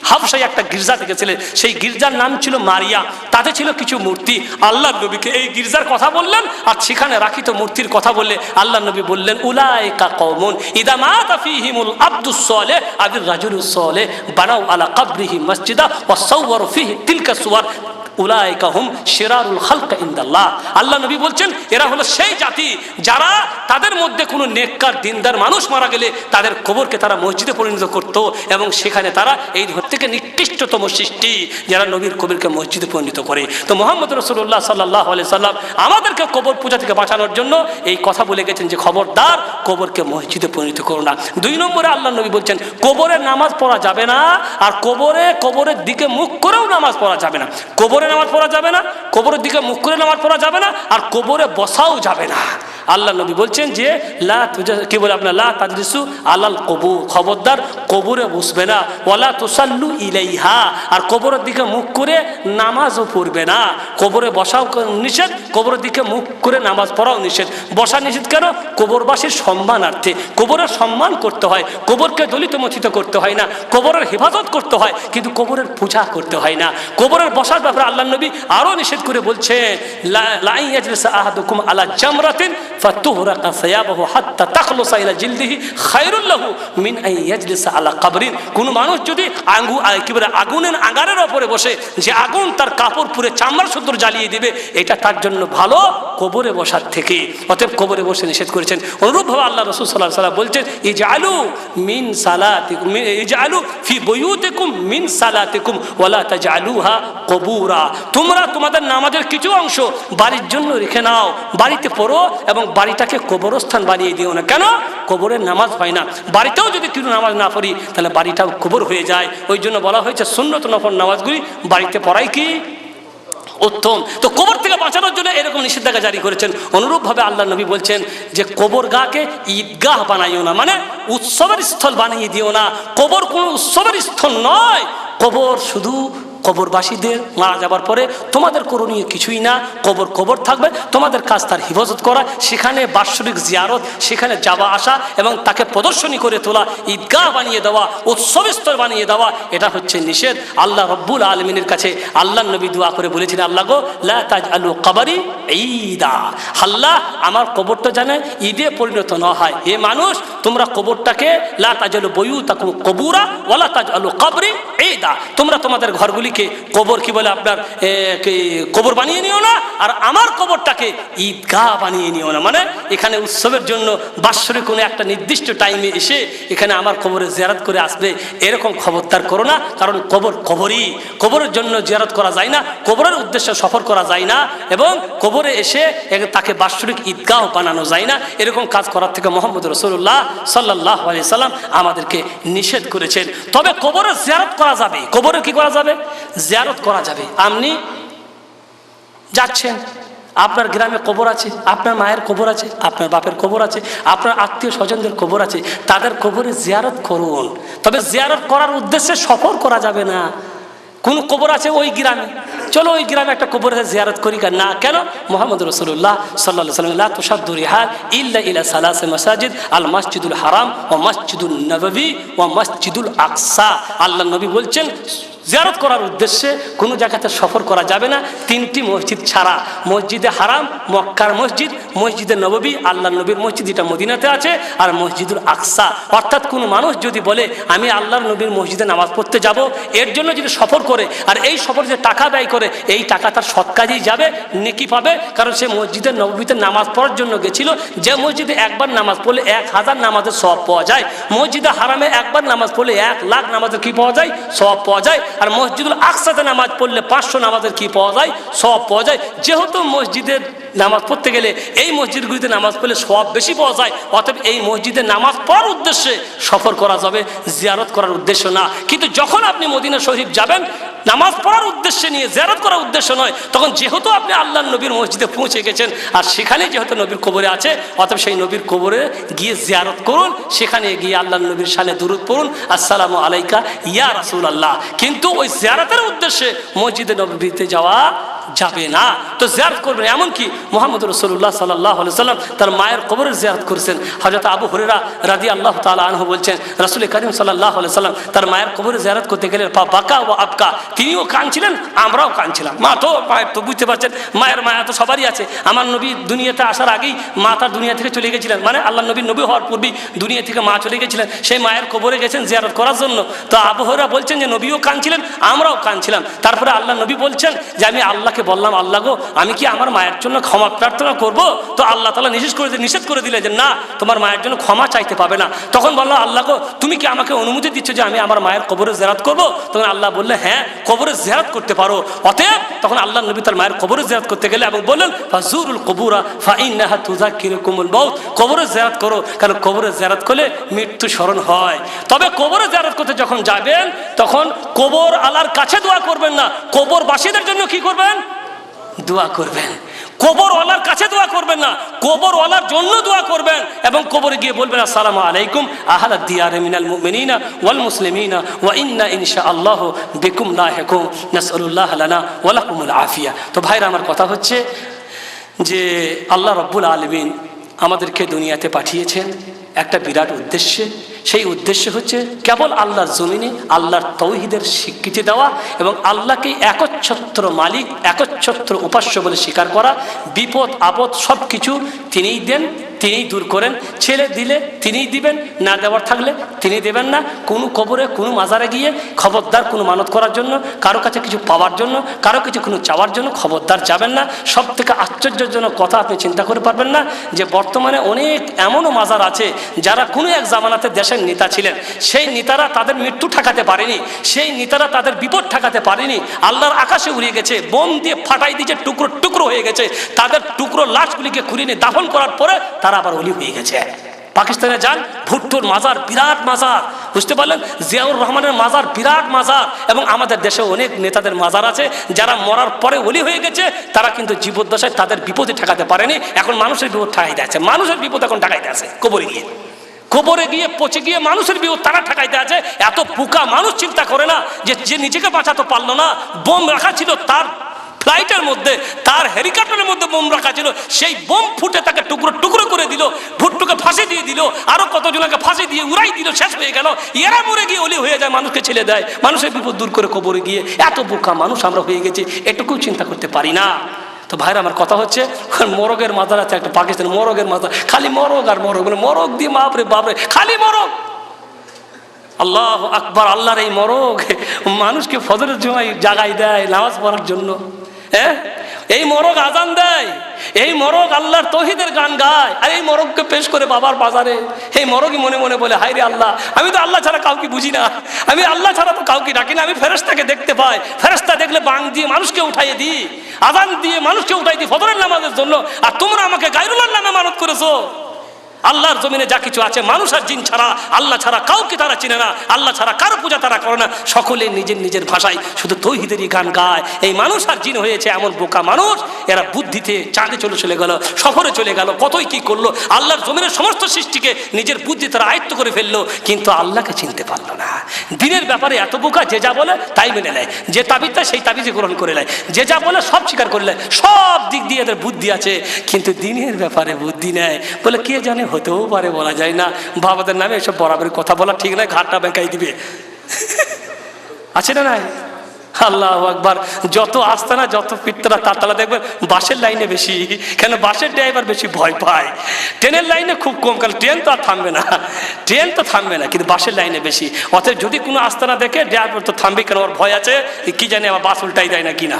হাফসায় একটা গির্জা দেখেছিলেন, সেই গির্জার নাম ছিল মারিয়া, তাতে ছিল কিছু মূর্তি। আল্লাহ নবীকে এই গির্জার কথা বললেন আর সেখানে রাখিত মূর্তির কথা বললে আল্লাহ নবী বললেন উলাইকা কওমুন ইদা মাতা ফীহিমুল আবদুস সালেহ আবির রাজুলুস সালেহ বানাউ আলা কবরিহি মসজিদা ওয়া সাওয়ারু ফীহি তিলকা সুওয়ার উলাইকা হুম শিরারুল খালক ইনদাল্লাহ। আল্লাহ নবী বলছেন এরা হলো সেই জাতি যারা তাদের মধ্যে কোনো নেককার দিনদার মানুষ মারা গেলে তাদের কবরকে তারা মসজিদে পরিণত করত, এবং সেখানে তারা এই থেকে নিকৃষ্টতম সৃষ্টি যারা নবীর কবরকে মসজিদে পরিণত করে। তো মুহাম্মদ রাসূলুল্লাহ সাল্লাল্লাহু আলাইহি সাল্লাম আমাদেরকে কবর পূজা থেকে বাঁচানোর জন্য এই কথা বলে গেছেন যে খবরদার কবরকে মসজিদে পরিণত করো না। 2 নম্বরে আল্লাহ নবী বলছেন কবরে নামাজ পড়া যাবে না, আর কবরের দিকে মুখ করেও নামাজ পড়া যাবে না। কবরে নামাজ পড়া যাবে না, কবরের দিকে মুখ করে নামাজ পড়া যাবে না, আর কবরে বসাও যাবে না। আল্লাহ নবী বলছেন যে কি বলে আপনার লা তাজলিসু আলাল কবুর, খবরদার কবরে বসবে না, ওয়ালা তুসাল্লু ইলাইহা, আর কবরের দিকে মুখ করে নামাজও পড়বে না। কবরে বসাও নিষেধ, কবরের দিকে মুখ করে নামাজ পড়াও নিষেধ। বসা নিষেধ কেন? কবরবাসীর সম্মানার্থে, কবরের সম্মান করতে হয়, কবরকে দলিত মথিত করতে হয় না, কবরের হেফাজত করতে হয়, কিন্তু কবরের পূজা করতে হয় না। কবরের বসার ব্যাপারে আল্লাহ নবী আরো নিষেধ করে বলছেন লা ইয়াজলিসা আহাদুকুম আলা জামরাতিন ফাতুহরাকা সায়াবাহু হাত্তা তাখলুসা ইলা জিলদিহি খায়রুল লাহু মিন আন ইয়াজলিসা আলা কবরিন। কোন মানুষ যদি আগুনের আগারের উপরে বসে, যে আগুন তার কাপড় পুরে চামড়া শুদ্ধ জ্বালিয়ে দিবে, এটা তার জন্য ভালো কবরে বসার থেকে। অতএব কবরে বসে নিষেধ করেছেন। অনুরূপভাবে আল্লাহ রাসূল সাল্লাল্লাহু আলাইহি ওয়াসাল্লাম বলছেন ইজআলু মিন সালাতিকুম ইজআলু ফি বুয়ুতিকুম মিন সালাতিকুম ওয়ালা তাজআলুহা কবুরা। তোমরা তোমাদের নামাজের কিছু অংশ বাড়ির জন্য রেখে নাও, বাড়িতে পড়ো, এবং বাড়িটাকে কবরস্থান বানিয়ে দিও না। কেন? কবরের নামাজ হয় না। বাড়িতেও যদি কেউ নামাজ না পড়ি তাহলে বাড়িটাও কবর হয়ে যায়। ওই জন্য বলা হয়েছে সুন্নত নফল নামাজগুলি বাড়িতে পড়াই কি উত্তম। তো কবর থেকে বাঁচানোর জন্য এরকম নিষেধাজ্ঞা জারি করেছেন। অনুরূপভাবে আল্লাহ নবী বলছেন যে কবর গাকে ঈদগাহ বানাইও না, মানে উৎসবের স্থল বানিয়ে দিও না। কবর কোনো উৎসবের স্থল নয়, কবর শুধু কবরবাসীদের মারা যাবার পরে তোমাদের করণীয় কিছুই না। কবর থাকবে, তোমাদের কাজ তার হেফাজত করা, সেখানে বাৎসরিক জিয়ারত, সেখানে যাওয়া আসা এবং তাকে প্রদর্শনী করে তোলা, ঈদগাহ বানিয়ে দেওয়া, উৎসবস্থল বানিয়ে দেওয়া, এটা হচ্ছে নিষেধ। আল্লাহ রব্বুল আলমিনের কাছে আল্লাহ নবী দোয়া করে বলেছেন আল্লাহ গো লা তাজআলু কবরি ঈদা, আল্লাহ আমার কবরটা জানে ঈদে পরিণত না হয়। এ মানুষ তোমরা কবরটাকে লা তাজআলু বুয়ুতাকুম কবুরা ওয়ালা তাজআলু কবরি ঈদা, তোমরা তোমাদের ঘরগুলি কবর কি বলে আপনার কবর বানিয়ে নিও না, আর আমার কবরটাকে ঈদগাহ বানিয়ে নিও না। মানে এখানে উৎসবের জন্য বাৎসরিক কোনো একটা নির্দিষ্ট টাইমে এসে এখানে আমার কবরে জিয়ারত করে আসবে, এরকম খবরদার করো না। কারণ কবরই কবরের জন্য জিয়ারত করা যায় না, কবরের উদ্দেশ্যে সফর করা যায় না, এবং কবরে এসে তাকে বাৎসরিক ঈদগাহ বানানো যায় না। এরকম কাজ করার থেকে মুহাম্মদ রাসূলুল্লাহ সাল্লাল্লাহু আলাইহি সাল্লাম আমাদেরকে নিষেধ করেছেন। তবে কবরে জিয়ারত করা যাবে, কবরে কি করা যাবে? জিয়ারত করা যাবে। আপনি যাচ্ছেন, আপনার গ্রামে কবর আছে, আপনার মায়ের কবর আছে, আপনার বাপের কবর আছে, আপনার আত্মীয় স্বজনদের কবর আছে, তাদের কবরে জিয়ারত করুন। তবে জিয়ারত করার উদ্দেশ্যে সফর করা যাবে না। কোন কবর আছে ওই গ্রামে, চলো ওই গ্রামে একটা কবরে জিয়ারত করি না। কেন? মুহাম্মদ রাসূলুল্লাহ সাল্লাল্লাহু আলাইহি ওয়াসাল্লাম লা তুশাদ্দু রিহাল ইল্লা ইলা সালাসি মাসাজিদ আল মসজিদুল হারাম ওয়া মসজিদুল নববী ওয়া মসজিদুল আকসা। আল্লাহ নবী বলছেন জিয়ারত করার উদ্দেশ্যে কোনো জায়গাতে সফর করা যাবে না 3টি মসজিদ ছাড়া, মসজিদে হারাম, মক্কার মসজিদ, মসজিদে নববী আল্লাহ নবীর মসজিদ, এটা মদিনাতে আছে, আর মসজিদুল আকসা। অর্থাৎ কোনো মানুষ যদি বলে আমি আল্লাহর নবীর মসজিদে নামাজ পড়তে যাব, এর জন্য যদি সফর করে, আর এই সফর যে টাকা ব্যয় করে করে এই টাকা তার সৎ কাজেই যাবে, নেকি পাবে। কারণ সে মসজিদে নববীতে নামাজ পড়ার জন্য গেছিল। যে মসজিদে একবার নামাজ পড়লে 1000 নামাজের সওয়াব পাওয়া যায়, মসজিদে হারামে একবার নামাজ পড়লে 1,00,000 নামাজের কি পাওয়া যায়? সওয়াব পাওয়া যায়। আর মসজিদুল আকসাতে নামাজ পড়লে 500 নামাজের কি পাওয়া যায়? সওয়াব পাওয়া যায়। যেহেতু মসজিদের নামাজ পড়তে গেলে এই মসজিদগুলিতে নামাজ পড়লে সওয়াব বেশি পাওয়া যায়, অতএব এই মসজিদে নামাজ পড়ার উদ্দেশ্যে সফর করা যাবে, জিয়ারত করার উদ্দেশ্য না। কিন্তু যখন আপনি মদিনা শরীফ যাবেন নামাজ পড়ার উদ্দেশ্যে নিয়ে, জিয়ারত করার উদ্দেশ্য নয়, তখন যেহেতু আপনি আল্লাহর নবীর মসজিদে পৌঁছে গেছেন আর সেখানে যেহেতু নবীর কবরে আছে, অতএব সেই নবীর কবরে গিয়ে জিয়ারত করুন, সেখানে গিয়ে আল্লাহর নবীর শানে দুরূদ পড়ুন, আসসালামু আলাইকা ইয়া রাসূলুল্লাহ। কিন্তু ওই জিয়ারতের উদ্দেশ্যে মসজিদে নববীতে যাওয়া যাবে না। তো জিয়ারত করবেন। এমনকি মুহাম্মদ রাসূলুল্লাহ সাল্লাল্লাহু আলাইহি ওয়াসাল্লাম তার মায়ের কবরের জিয়ারত করেছেন। হযরত আবু হুরায়রা রাদিয়াল্লাহু তাআলা আনহু বলছেন, রাসূল করিম সাল্লাল্লাহু আলাইহি ওয়াসাল্লাম তার মায়ের কবরের জিয়ারত করতে গেলেন, বাকা ওয়া আবকা, তিনিও কাঁদছিলেন, আমরাও কাঁদছিলাম। মা তো মায়ের তো বুঝতে পারছেন, মায়ের মায়া তো সবারই আছে। আমার নবী দুনিয়াতে আসার আগেই মা তার দুনিয়া থেকে চলে গেছিলেন, মানে আল্লাহ নবী নবী হওয়ার পূর্বেই দুনিয়া থেকে মা চলে গেছিলেন। সেই মায়ের কবরে গেছেন জিয়ারত করার জন্য। তো আবু হুরায়রা বলছেন যে নবীও কাঁদছিলেন, আমরাও কাঁদছিলাম। তারপরে আল্লাহ নবী বলছেন যে আমি আল্লাহকে বললাম, আল্লাহ গো, আমি কি আমার মায়ের জন্য ক্ষমা প্রার্থনা করব? তো আল্লাহ তাআলা নিষেধ করে দিলেন যে না, তোমার মায়ের জন্য ক্ষমা চাইতে পাবে না। তখন বললাম, আল্লাহ গো, তুমি কি আমাকে অনুমতি দিচ্ছ যে আমি আমার মায়ের কবরে জিয়ারত করব? তখন আল্লাহ বললেন, হ্যাঁ, কবরে জিয়ারত করতে পারো। অতএব তখন আল্লাহ নবী তার মায়ের কবরে জিয়ারত করতে গেলে এবং বললেন, ফাজুরুল কুবুরা ফাইন্নাহা তুযাক্কিরুকুমুল মাউত, কবরে জিয়ারত করো, কারণ কবরে জিয়ারত করলে মৃত্যু স্মরণ হয়। তবে কবরে জিয়ারত করতে যখন যাবেন তখন কবর আলার কাছে দোয়া করবেন না, কবরবাসীদের জন্য কি করবেন? দোয়া করবেন। কবরওয়ালার কাছে দোয়া করবেন না, কবরওয়ালার জন্য দোয়া করবেন এবং কবরে গিয়ে বলবেন, আসসালামু আলাইকুম আহলাদ দিয়ার মিনাল মুমিনিনা ওয়াল মুসলিমিনা ওয়া ইন্না ইনশাআল্লাহু বিকুম লাহিকুম নাসআলুল্লাহ লানা ওয়া লাকুমুল আফিয়া। তো ভাইরা, আমার কথা হচ্ছে যে আল্লাহ রাব্বুল আলামিন আমাদেরকে দুনিয়াতে পাঠিয়েছেন একটা বিরাট উদ্দেশ্যে। সেই উদ্দেশ্য হচ্ছে কেবল আল্লাহর জমিনে আল্লাহর তৌহিদের স্বীকৃতি দেওয়া এবং আল্লাহকে একচ্ছত্র মালিক, একচ্ছত্র উপাস্য বলে স্বীকার করা। বিপদ আপদ সব কিছু তিনিই দেন, তিনিই দূর করেন। ছেলে দিলে তিনিই দিবেন, না দেওয়ার থাকলে তিনি দেবেন না। কোনো কবরে কোনো মাজারে গিয়ে খবরদার কোনো মানত করার জন্য, কারো কাছে কিছু পাওয়ার জন্য, কারো কিছু কোনো চাওয়ার জন্য খবরদার যাবেন না। সব থেকে আশ্চর্যজনক কথা আপনি চিন্তা করে পারবেন না যে বর্তমানে অনেক এমনও মাজার আছে যারা কোনো এক জামানাতে দেশের নেতা ছিলেন, সেই নেতারা তাদের মৃত্যু ঠেকাতে পারেনি, সেই নেতারা তাদের বিপদ ঠেকাতে পারেনি, আল্লাহর আকাশে উড়িয়ে গেছে, বোম দিয়ে ফাটাই দিয়েছে, টুকরো টুকরো হয়ে গেছে। তাদের টুকরো লাশগুলিকে খুঁড়িয়ে দাফন করার পরে তারা আবার ওলি হয়ে গেছে। পাকিস্তানে যান, ভুট্টোর মাজার, বিরাট মাজার, বুঝতে পারলেন? জিয়াউর রহমানের মাজার, বিরাট মাজার। এবং আমাদের দেশে অনেক নেতাদের মাজার আছে যারা মরার পরে ওলি হয়ে গেছে, তারা কিন্তু জীবদ্দশায় তাদের বিপদে ঠেকাতে পারেনি। এখন মানুষের বিপদ ঠেকাইতে আছে, মানুষের বিপদ এখন ঠেকাইতে আছে। কবরে গিয়ে পচে গিয়ে মানুষের বিপদ তারা ঠেকাইতে আছে। এত পোকা মানুষ চিন্তা করে না যে নিজেকে বাঁচাতে পারলো না, বোম রাখা ছিল তার ফ্লাইটের মধ্যে, তার হেলিকপ্টারের মধ্যে বোম রাখা ছিল, সেই বোম ফুটে তাকে টুকরো টুকরো করে দিল, ভুট্টোকে ফাঁসি দিয়ে দিল, আরো কতজনকে ফাঁসি দিয়ে উড়াই দিল, শেষ হয়ে গেল। এরা মরে গিয়ে ওলি হয়ে যায়, মানুষকে ছেড়ে দেয়, মানুষের বিপদ দূর করে কবরে গিয়ে। এত বোকা মানুষ আমরা হয়ে গেছি, এটুকু চিন্তা করতে পারি না। তো ভাইরা, আমার কথা হচ্ছে মরগের মাজার আছে একটা পাকিস্তান, মরগের মাজার, খালি মরগ আর মরগ, মানে মরগ দিয়ে বাপরে বাপরে খালি মরগ। আল্লাহ আকবার, আল্লাহর এই মরগ মানুষকে ফজরের সময় জাগাই দেয় নামাজ পড়ার জন্য। হ্যাঁ, এই মরগ আজান দেয়, এই মরগ আল্লাহর তৌহিদের গান গায়, আর এই মরগকে পেশ করে বাবার বাজারে এই মরগই মনে মনে বলে, হায় রে আল্লাহ, আমি তো আল্লাহ ছাড়া কাউকে বুঝি না, আমি আল্লাহ ছাড়া তো কাউকে ডাকি না, আমি ফেরেশতাকে দেখতে পাই, ফেরেশতা দেখলে বাং দিয়ে মানুষকে উঠাইয়ে দিই, আজান দিয়ে মানুষকে উঠাই দিই ফজরের নামাজের জন্য, আর তোমরা আমাকে গায়রুল্লাহর নামে মানত করেছো। আল্লাহর জমিনে যা কিছু আছে, মানুষ আর জিন ছাড়া, আল্লাহ ছাড়া কাউকে তারা চিনে না, আল্লাহ ছাড়া কারো পূজা তারা করে না, সকলে নিজের নিজের ভাষায় শুধু তৌহিদেরই গান গায়। এই মানুষ আর জিন হয়েছে এমন বোকা মানুষ, এরা বুদ্ধিতে চাঁদে চলে গেল, সফরে চলে গেল, কতই কি করলো, আল্লাহর জমিনের সমস্ত সৃষ্টিকে নিজের বুদ্ধি তারা আয়ত্ত করে ফেললো, কিন্তু আল্লাহকে চিনতে পারলো না। দিনের ব্যাপারে এত বোকা, যে যা বলে তাই মেনে নেয়, যে তাবিজটা সেই তাবিজে গ্রহণ করে নেয়, যে যা বলে সব স্বীকার করে নেয়, সব দিক দিয়ে এদের বুদ্ধি আছে, কিন্তু দিনের ব্যাপারে বুদ্ধি নেয় বলে কে জানে, হতেও পারে, বলা যায় না। বাবাদের নামে এসব বরাবরই কথা বলা ঠিক নয়, ঘাটটা বেঁকাই দিবে, আছে না নাই? আল্লাহু আকবার। যত আস্তানা, যত পিত্তরা, তারতলা দেখবেন বাসের লাইনে বেশি, কেন বাসের ড্রাইভার বেশি ভয় পায়, ট্রেনের লাইনে খুব কম, কারণ ট্রেন তো আর থামবে না, ট্রেন তো থামবে না, কিন্তু বাসের লাইনে বেশি। অতএব যদি কোনো আস্তানা দেখে ড্রাইভার তো থামবে, কেন ওর ভয় আছে কি জানে আবার বাস উল্টাই দেয় না কিনা,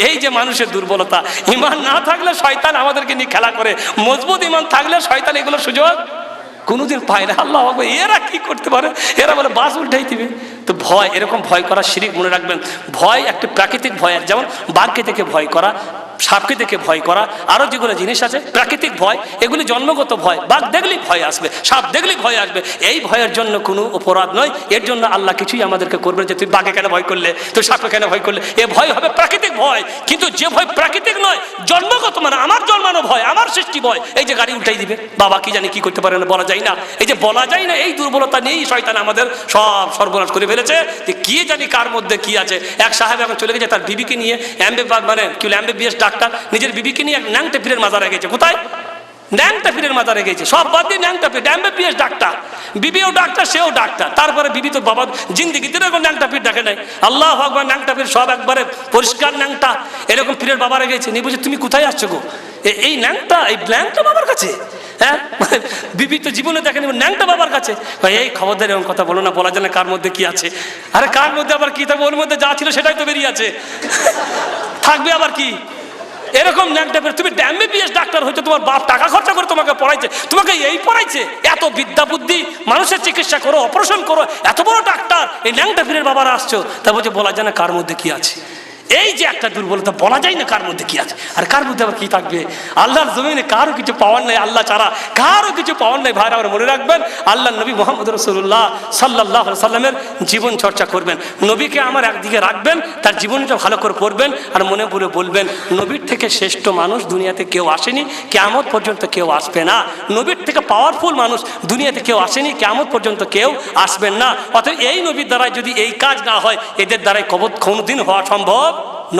এই যে মানুষের দুর্বলতা, ইমান না থাকলে শয়তান আমাদেরকে নিয়ে খেলা করে, মজবুত ইমান থাকলে শয়তান এগুলো সুযোগ কোনোদিন পায় না। আল্লাহ আকবার, এরা কি করতে পারে, এরা বলে বাস উল্টাই দিবে। তো ভয়, এরকম ভয় করা শিরিক, মনে রাখবেন। ভয় একটা প্রাকৃতিক ভয়, যেমন বাঘকে দেখে ভয় করা, সাপকে দেখে ভয় করা, আরো যেগুলো জিনিস আছে প্রাকৃতিক ভয়, এগুলি জন্মগত ভয়। বাঘ দেখলেই ভয় আসবে, সাপ দেখলেই ভয় আসবে, এই ভয়ের জন্য কোনো অপরাধ নয়। এর জন্য আল্লাহ কিছুই আমাদেরকে করবেন যে তুই বাঘে কেন ভয় করলে, তুই সাপে কেন ভয় করলে। এ ভয় হবে প্রাকৃতিক ভয়। কিন্তু যে ভয় প্রাকৃতিক নয়, জন্মগত, মানে আমার জন্মানো ভয়, আমার সৃষ্টি ভয়, এই যে গাড়ি উল্টাই দিবে, বাবা কি জানি কি করতে পারে না, বলা যায় না। এই যে বলা যায় না, এই দুর্বলতা নিয়েই শয়তান আমাদের সব সর্বনাশ করে ফেলেছে। যে কি জানি কার মধ্যে কি আছে। এক সাহেব এখন চলে গেছে তার বিবিকে নিয়ে, মানে কি MBBS ডাক্তার, নিজের বিবিকে নিয়ে এক ন্যাংটা পীরের মাজারে গেছে। কোথায়? ন্যাংটা পীরের মাজারে গেছে। সব বাদ দিয়ে ন্যাংটা পীর, MBBS ডাক্তার, বিবিও ডাক্তার, সেও ডাক্তার। তারপরে বিবি তো বাবা জিন্দিগিতে এরকম ন্যাংটা পীর ডাকে নাই। আল্লাহ আকবার, ন্যাংটা পীর সব একবারে পরিষ্কার ন্যাংটা, এরকম পীরের বাবারে গেছে। নিয়ে বলছে তুমি কোথায় আসছো গো? এই ন্যাংটা, এই ব্ল্যাংটা বাবার কাছে? হ্যাঁ, বিবি তো জীবনে দেখেনি, ন্যাংটা বাবার কাছে। এই খবরদার এরকম কথা বলো না, বলা যায় না কার মধ্যে কি আছে। আরে কার মধ্যে আবার কি থাকবে, ওর মধ্যে যা ছিল সেটাই তো বেরিয়ে আছে, থাকবে আবার কি। এরকম ন্যাংটা পীর, তুমি MBBS ডাক্তার হয়তো তোমার বাপ টাকা খরচা করে তোমাকে পড়াইছে, তোমাকে এই পড়াইছে, এত বিদ্যা বুদ্ধি, মানুষের চিকিৎসা করো, অপারেশন করো, এত বড় ডাক্তার, এই ন্যাংটা পীরের বাবারা আসছো, তা বলছে বলা যায় না কার মধ্যে কি আছে। এই যে একটা দুর্বলতা, বলা যায় না কার মধ্যে কি আছে, আর কার মধ্যে আবার কি থাকবে। আল্লাহর জমিনে কারো কিছু পাওয়ার নাই, আল্লাহ ছাড়া কারো কিছু পাওয়ার নাই। ভাইরা আমার মনে রাখবেন, আল্লাহ নবী মুহাম্মদ রাসূলুল্লাহ সাল্লাল্লাহু আলাইহি সাল্লামের জীবন চর্চা করবেন, নবীকে আমার একদিকে রাখবেন, তার জীবনটা ভালো করে পড়বেন, আর মনে বলে বলবেন নবীর থেকে শ্রেষ্ঠ মানুষ দুনিয়াতে কেউ আসেনি, কিয়ামত পর্যন্ত কেউ আসবে না। নবীর থেকে পাওয়ারফুল মানুষ দুনিয়াতে কেউ আসেনি, কিয়ামত পর্যন্ত কেউ আসবেন না। অতএব এই নবীর দ্বারাই যদি এই কাজ না হয়, এদের দ্বারাই কোনোদিন হওয়া সম্ভব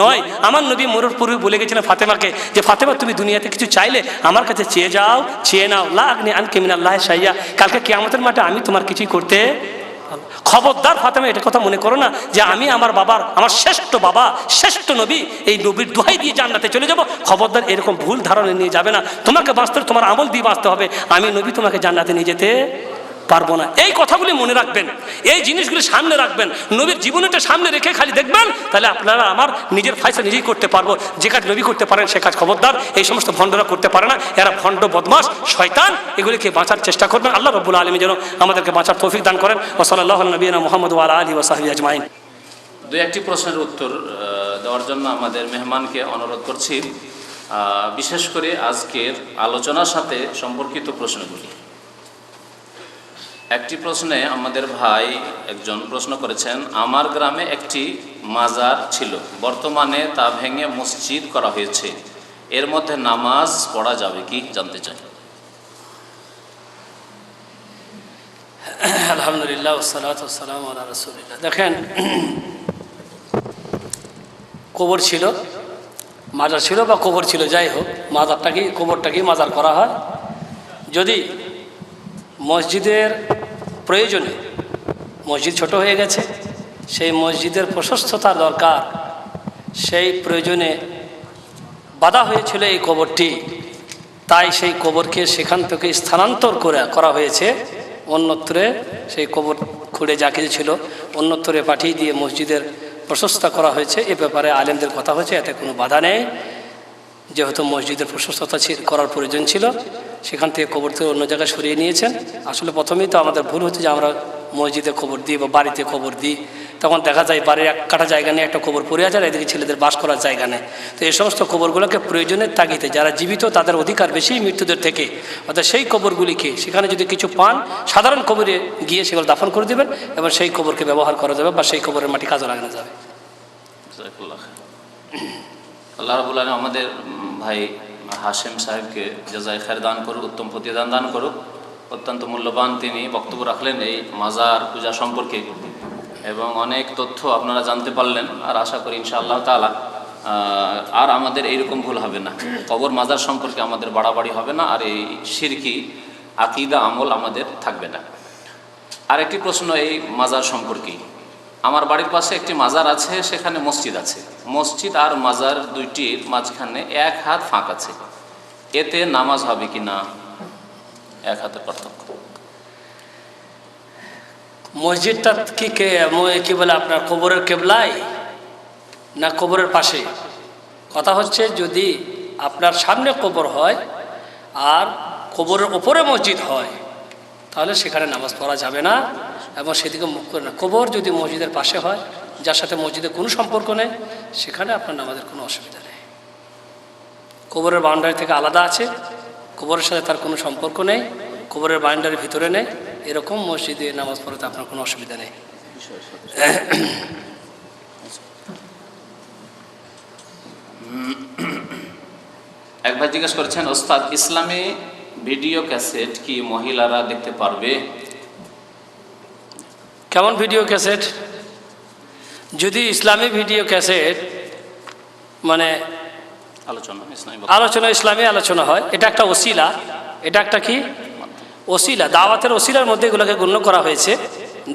নয়। আমার নবী মরুর পূর্বে বলে গেছিলেন ফাতেমাকে, যে ফাতেমা তুমি দুনিয়াতে কিছু চাইলে আমার কাছে চেয়ে যাও, চেয়ে নাও, লা আগনি আনকা মিনাল্লাহি শাইয়া, কালকে কিয়ামতের মাঠে আমি তোমার কিছুই করতে। খবরদার ফাতেমা, এটা কথা মনে করো না যে আমি আমার বাবার, আমার শ্রেষ্ঠ বাবা, শ্রেষ্ঠ নবী, এই নবীর দোহাই দিয়ে জান্নাতে চলে যাব। খবরদার এরকম ভুল ধারণা নিয়ে যাবে না। তোমাকে বাঁচতে, তোমার আমল দিয়ে বাঁচতে হবে। আমি নবী তোমাকে জান্নাতে নিয়ে যেতে পারবো না। এই কথাগুলি মনে রাখবেন, এই জিনিসগুলি সামনে রাখবেন, নবীর জীবনটা সামনে রেখে খালি দেখবেন, তাহলে আপনারা আমার নিজের ফায়সা নিজেই করতে পারবো। যে কাজ নবী করতে পারেন সে কাজ খবরদার এই সমস্ত ভণ্ডরা করতে পারে না। এরা ভণ্ড, বদমাশ, শয়তান, এগুলিকে বাঁচার চেষ্টা করবেন। আল্লাহ রাব্বুল আলামিন যেন আমাদেরকে বাঁচার তৌফিক দান করেন। ওয়া সাল্লাল্লাহু আলা নবিয়িনা মুহাম্মদ ওয়া আলা আলিহি ওয়া সাহবিহি আজমাইন। দুই একটি প্রশ্নের উত্তর দেওয়ার জন্য আমাদের মেহমানকে অনুরোধ করছি, বিশেষ করে আজকের আলোচনার সাথে সম্পর্কিত প্রশ্নগুলি। একটি প্রশ্নে আমাদের ভাই একজন প্রশ্ন করেছেন, আমার গ্রামে একটি মাজার ছিল, বর্তমানে তা ভেঙে মসজিদ করা হয়েছে, এর মধ্যে নামাজ পড়া যাবে কি, জানতে চাই। আলহামদুলিল্লাহ ওয়াসসালাতু ওয়াসসালামু আলা রাসূলিল্লাহ। দেখেন, কবর ছিল, মাজার ছিল বা কবর ছিল, যাই হোক, মাজারটাকেই, কবরটাকেই মাজার করা হয়। যদি মসজিদের প্রয়োজনে, মসজিদ ছোট হয়ে গেছে, সেই মসজিদের প্রশস্ততার দরকার, সেই প্রয়োজনে বাধা হয়েছিল এই কবরটি, তাই সেই কবরকে সেখান থেকে স্থানান্তর করা হয়েছে অন্যত্রে। সেই কবর খুঁড়ে যা কিছু ছিল অন্যত্রে পাঠিয়ে দিয়ে মসজিদের প্রশস্ত করা হয়েছে। এ ব্যাপারে আলেমদের কথা হয়েছে, এতে কোনো বাধা নেই। যেহেতু মসজিদের প্রশস্ততা করার প্রয়োজন ছিল, সেখান থেকে কবর থেকে অন্য জায়গায় সরিয়ে নিয়েছেন। আসলে প্রথমেই তো আমাদের ভুল হচ্ছে যে আমরা মসজিদে কবর দিই বা বাড়িতে কবর দিই, তখন দেখা যায় বাড়ির এক কাটা জায়গা নিয়ে একটা কবর পড়ে আছে, আর এদিকে ছেলেদের বাস করার জায়গা নেই। তো এই সমস্ত কবরগুলোকে প্রয়োজনের তাগিদে, যারা জীবিত তাদের অধিকার বেশি মৃত্যুদের থেকে, অর্থাৎ সেই কবরগুলিকে সেখানে যদি কিছু পান, সাধারণ কবরে গিয়ে সেগুলো দাফন করে দেবেন এবং সেই কবরকে ব্যবহার করা যাবে বা সেই কবরের মাটি কাজে লাগানো যাবে। আল্লাহ রাব্বুল আলামিন আমাদের ভাই হাশেম সাহেবকে জাযায়ে খায়ের দান করুক, উত্তম প্রতিদান দান করুক। অত্যন্ত মূল্যবান তিনি বক্তব্য রাখলেন এই মাজার পূজা সম্পর্কে, এবং অনেক তথ্য আপনারা জানতে পারলেন। আর আশা করি ইনশাআল্লাহ তাআলা আর আমাদের এইরকম ভুল হবে না, কবর মাজার সম্পর্কে আমাদের বাড়াবাড়ি হবে না, আর এই শিরকি আকীদা আমল আমাদের থাকবে না। আরেকটি প্রশ্ন এই মাজার সম্পর্কে। আমার বাড়ির পাশে একটি মাজার আছে, সেখানে মসজিদ আছে। মসজিদ আর মাজার দুইটির মাঝখানে এক হাত ফাঁক আছে, এতে নামাজ হবে কি না? এক হাতের পার্থক্য। মসজিদটা কি বলে আপনার কবরের কেবলায় না কবরের পাশে? কথা হচ্ছে যদি আপনার সামনে কবর হয় আর কবরের ওপরে মসজিদ হয় তাহলে সেখানে নামাজ পড়া যাবে না এবং সেদিকে মুখ করে না। কবর যদি মসজিদের পাশে হয়, যার সাথে মসজিদের কোনো সম্পর্ক নেই, সেখানে আপনার নামাজের কোনো অসুবিধা নেই। কবরের বাউন্ডারি থেকে আলাদা আছে, কবরের সাথে তার কোনো সম্পর্ক নেই, কবরের বাউন্ডারির ভিতরে নেই, এরকম মসজিদে নামাজ পড়াতে আপনার কোনো অসুবিধা নেই। এক ভাই জিজ্ঞেস করছেন, ওস্তাদ ইসলামী ভিডিও ক্যাসেট কি মহিলারা দেখতে পারবে? কেমন ভিডিও ক্যাসেট? যদি ইসলামী ভিডিও ক্যাসেট মানে আলোচনা ইসলামী আলোচনা হয়, এটা একটা ওসিলা, এটা একটা কি ওসিলা, দাওয়াতের ওসিলার মধ্যে এগুলোকে গণ্য করা হয়েছে।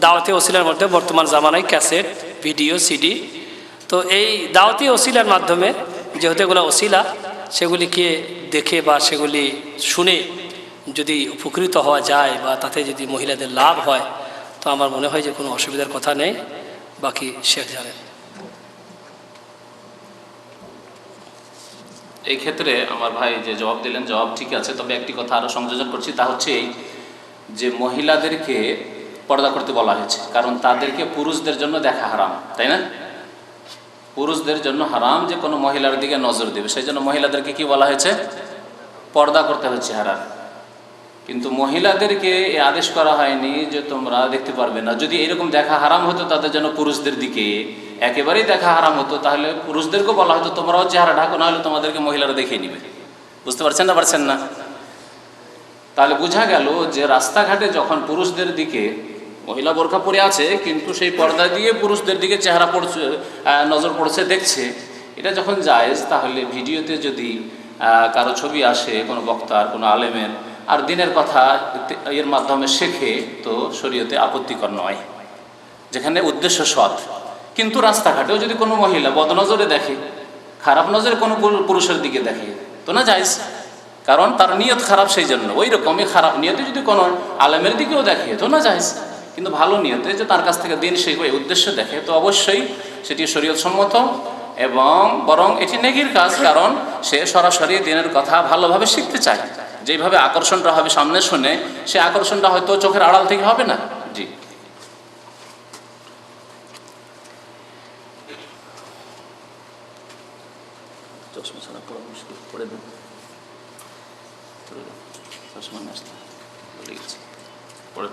দাওয়াতি ওসিলার মধ্যে বর্তমান জামানায় ক্যাসেট, ভিডিও, সিডি। তো এই দাওয়াতি ওসিলার মাধ্যমে যেহেতু এগুলো ওসিলা, সেগুলিকে দেখে বা সেগুলি শুনে যদি উপকৃত হওয়া যায় বা তাতে যদি মহিলাদের লাভ হয়, তো আমার মনে হয় যে কোনো অসুবিধার কথা নেই। বাকি শেখ জানেন। এই ক্ষেত্রে আমার ভাই যে জবাব দিলেন, জবাব ঠিক আছে, তবে একটি কথা আরও সংযোজন করছি, তা হচ্ছে এই যে মহিলাদেরকে পর্দা করতে বলা হয়েছে, কারণ তাদেরকে পুরুষদের জন্য দেখা হারাম, তাই না? পুরুষদের জন্য হারাম যে কোনো মহিলার দিকে নজর দেবে, সেই জন্য মহিলাদেরকে কি বলা হয়েছে? পর্দা করতে হচ্ছে হারাম। কিন্তু মহিলাদেরকে এই আদেশ করা হয়নি যে তোমরা দেখতে পারবে না। যদি এরকম দেখা হারাম হতো তাদের জন্য পুরুষদের দিকে একেবারেই দেখা হারাম হতো, তাহলে পুরুষদেরকেও বলা হতো তোমরাও চেহারা ঢাকো, না হলে তোমাদেরকে মহিলারা দেখিয়ে নিবে। বুঝতে পারছেন না? পারছেন না? তাহলে বোঝা গেল যে রাস্তাঘাটে যখন পুরুষদের দিকে মহিলা বোরখা পরে আছে কিন্তু সেই পর্দা দিয়ে পুরুষদের দিকে চেহারা পড়ছে, নজর পড়ছে, দেখছে, এটা যখন জায়েজ, তাহলে ভিডিওতে যদি কারো ছবি আসে, কোনো বক্তার, কোনো আলেমের, আর দিনের কথা এর মাধ্যমে শেখে, তো শরীয়তে আপত্তিকর নয়, যেখানে উদ্দেশ্য সৎ। কিন্তু রাস্তাঘাটেও যদি কোনো মহিলা বদনজরে দেখে, খারাপ নজরে কোনো পুরুষের দিকে দেখে, তো না জায়েজ, কারণ তার নিয়ত খারাপ, সেই জন্য। ওই রকমই খারাপ নিয়তে যদি কোনো আলেমের দিকেও দেখে, তো না জায়েজ। কিন্তু ভালো নিয়তে যে তার কাছ থেকে দিন শিখবে এই উদ্দেশ্য দেখে, তো অবশ্যই সেটি শরীয়ত সম্মত এবং বরং এটি নেকির কাজ, কারণ সে সরাসরি দিনের কথা ভালোভাবে শিখতে চায়। যেভাবে আকর্ষণটা হবে সামনে শুনে, সে আকর্ষণটা হয়তো চোখের আড়াল থেকে হবে না। জি, চশমা ছাড়া পড়া মুশকিল, পড়ে দেন, চশমা নিয়ে আসতে ভুলে গেছি, পড়ে।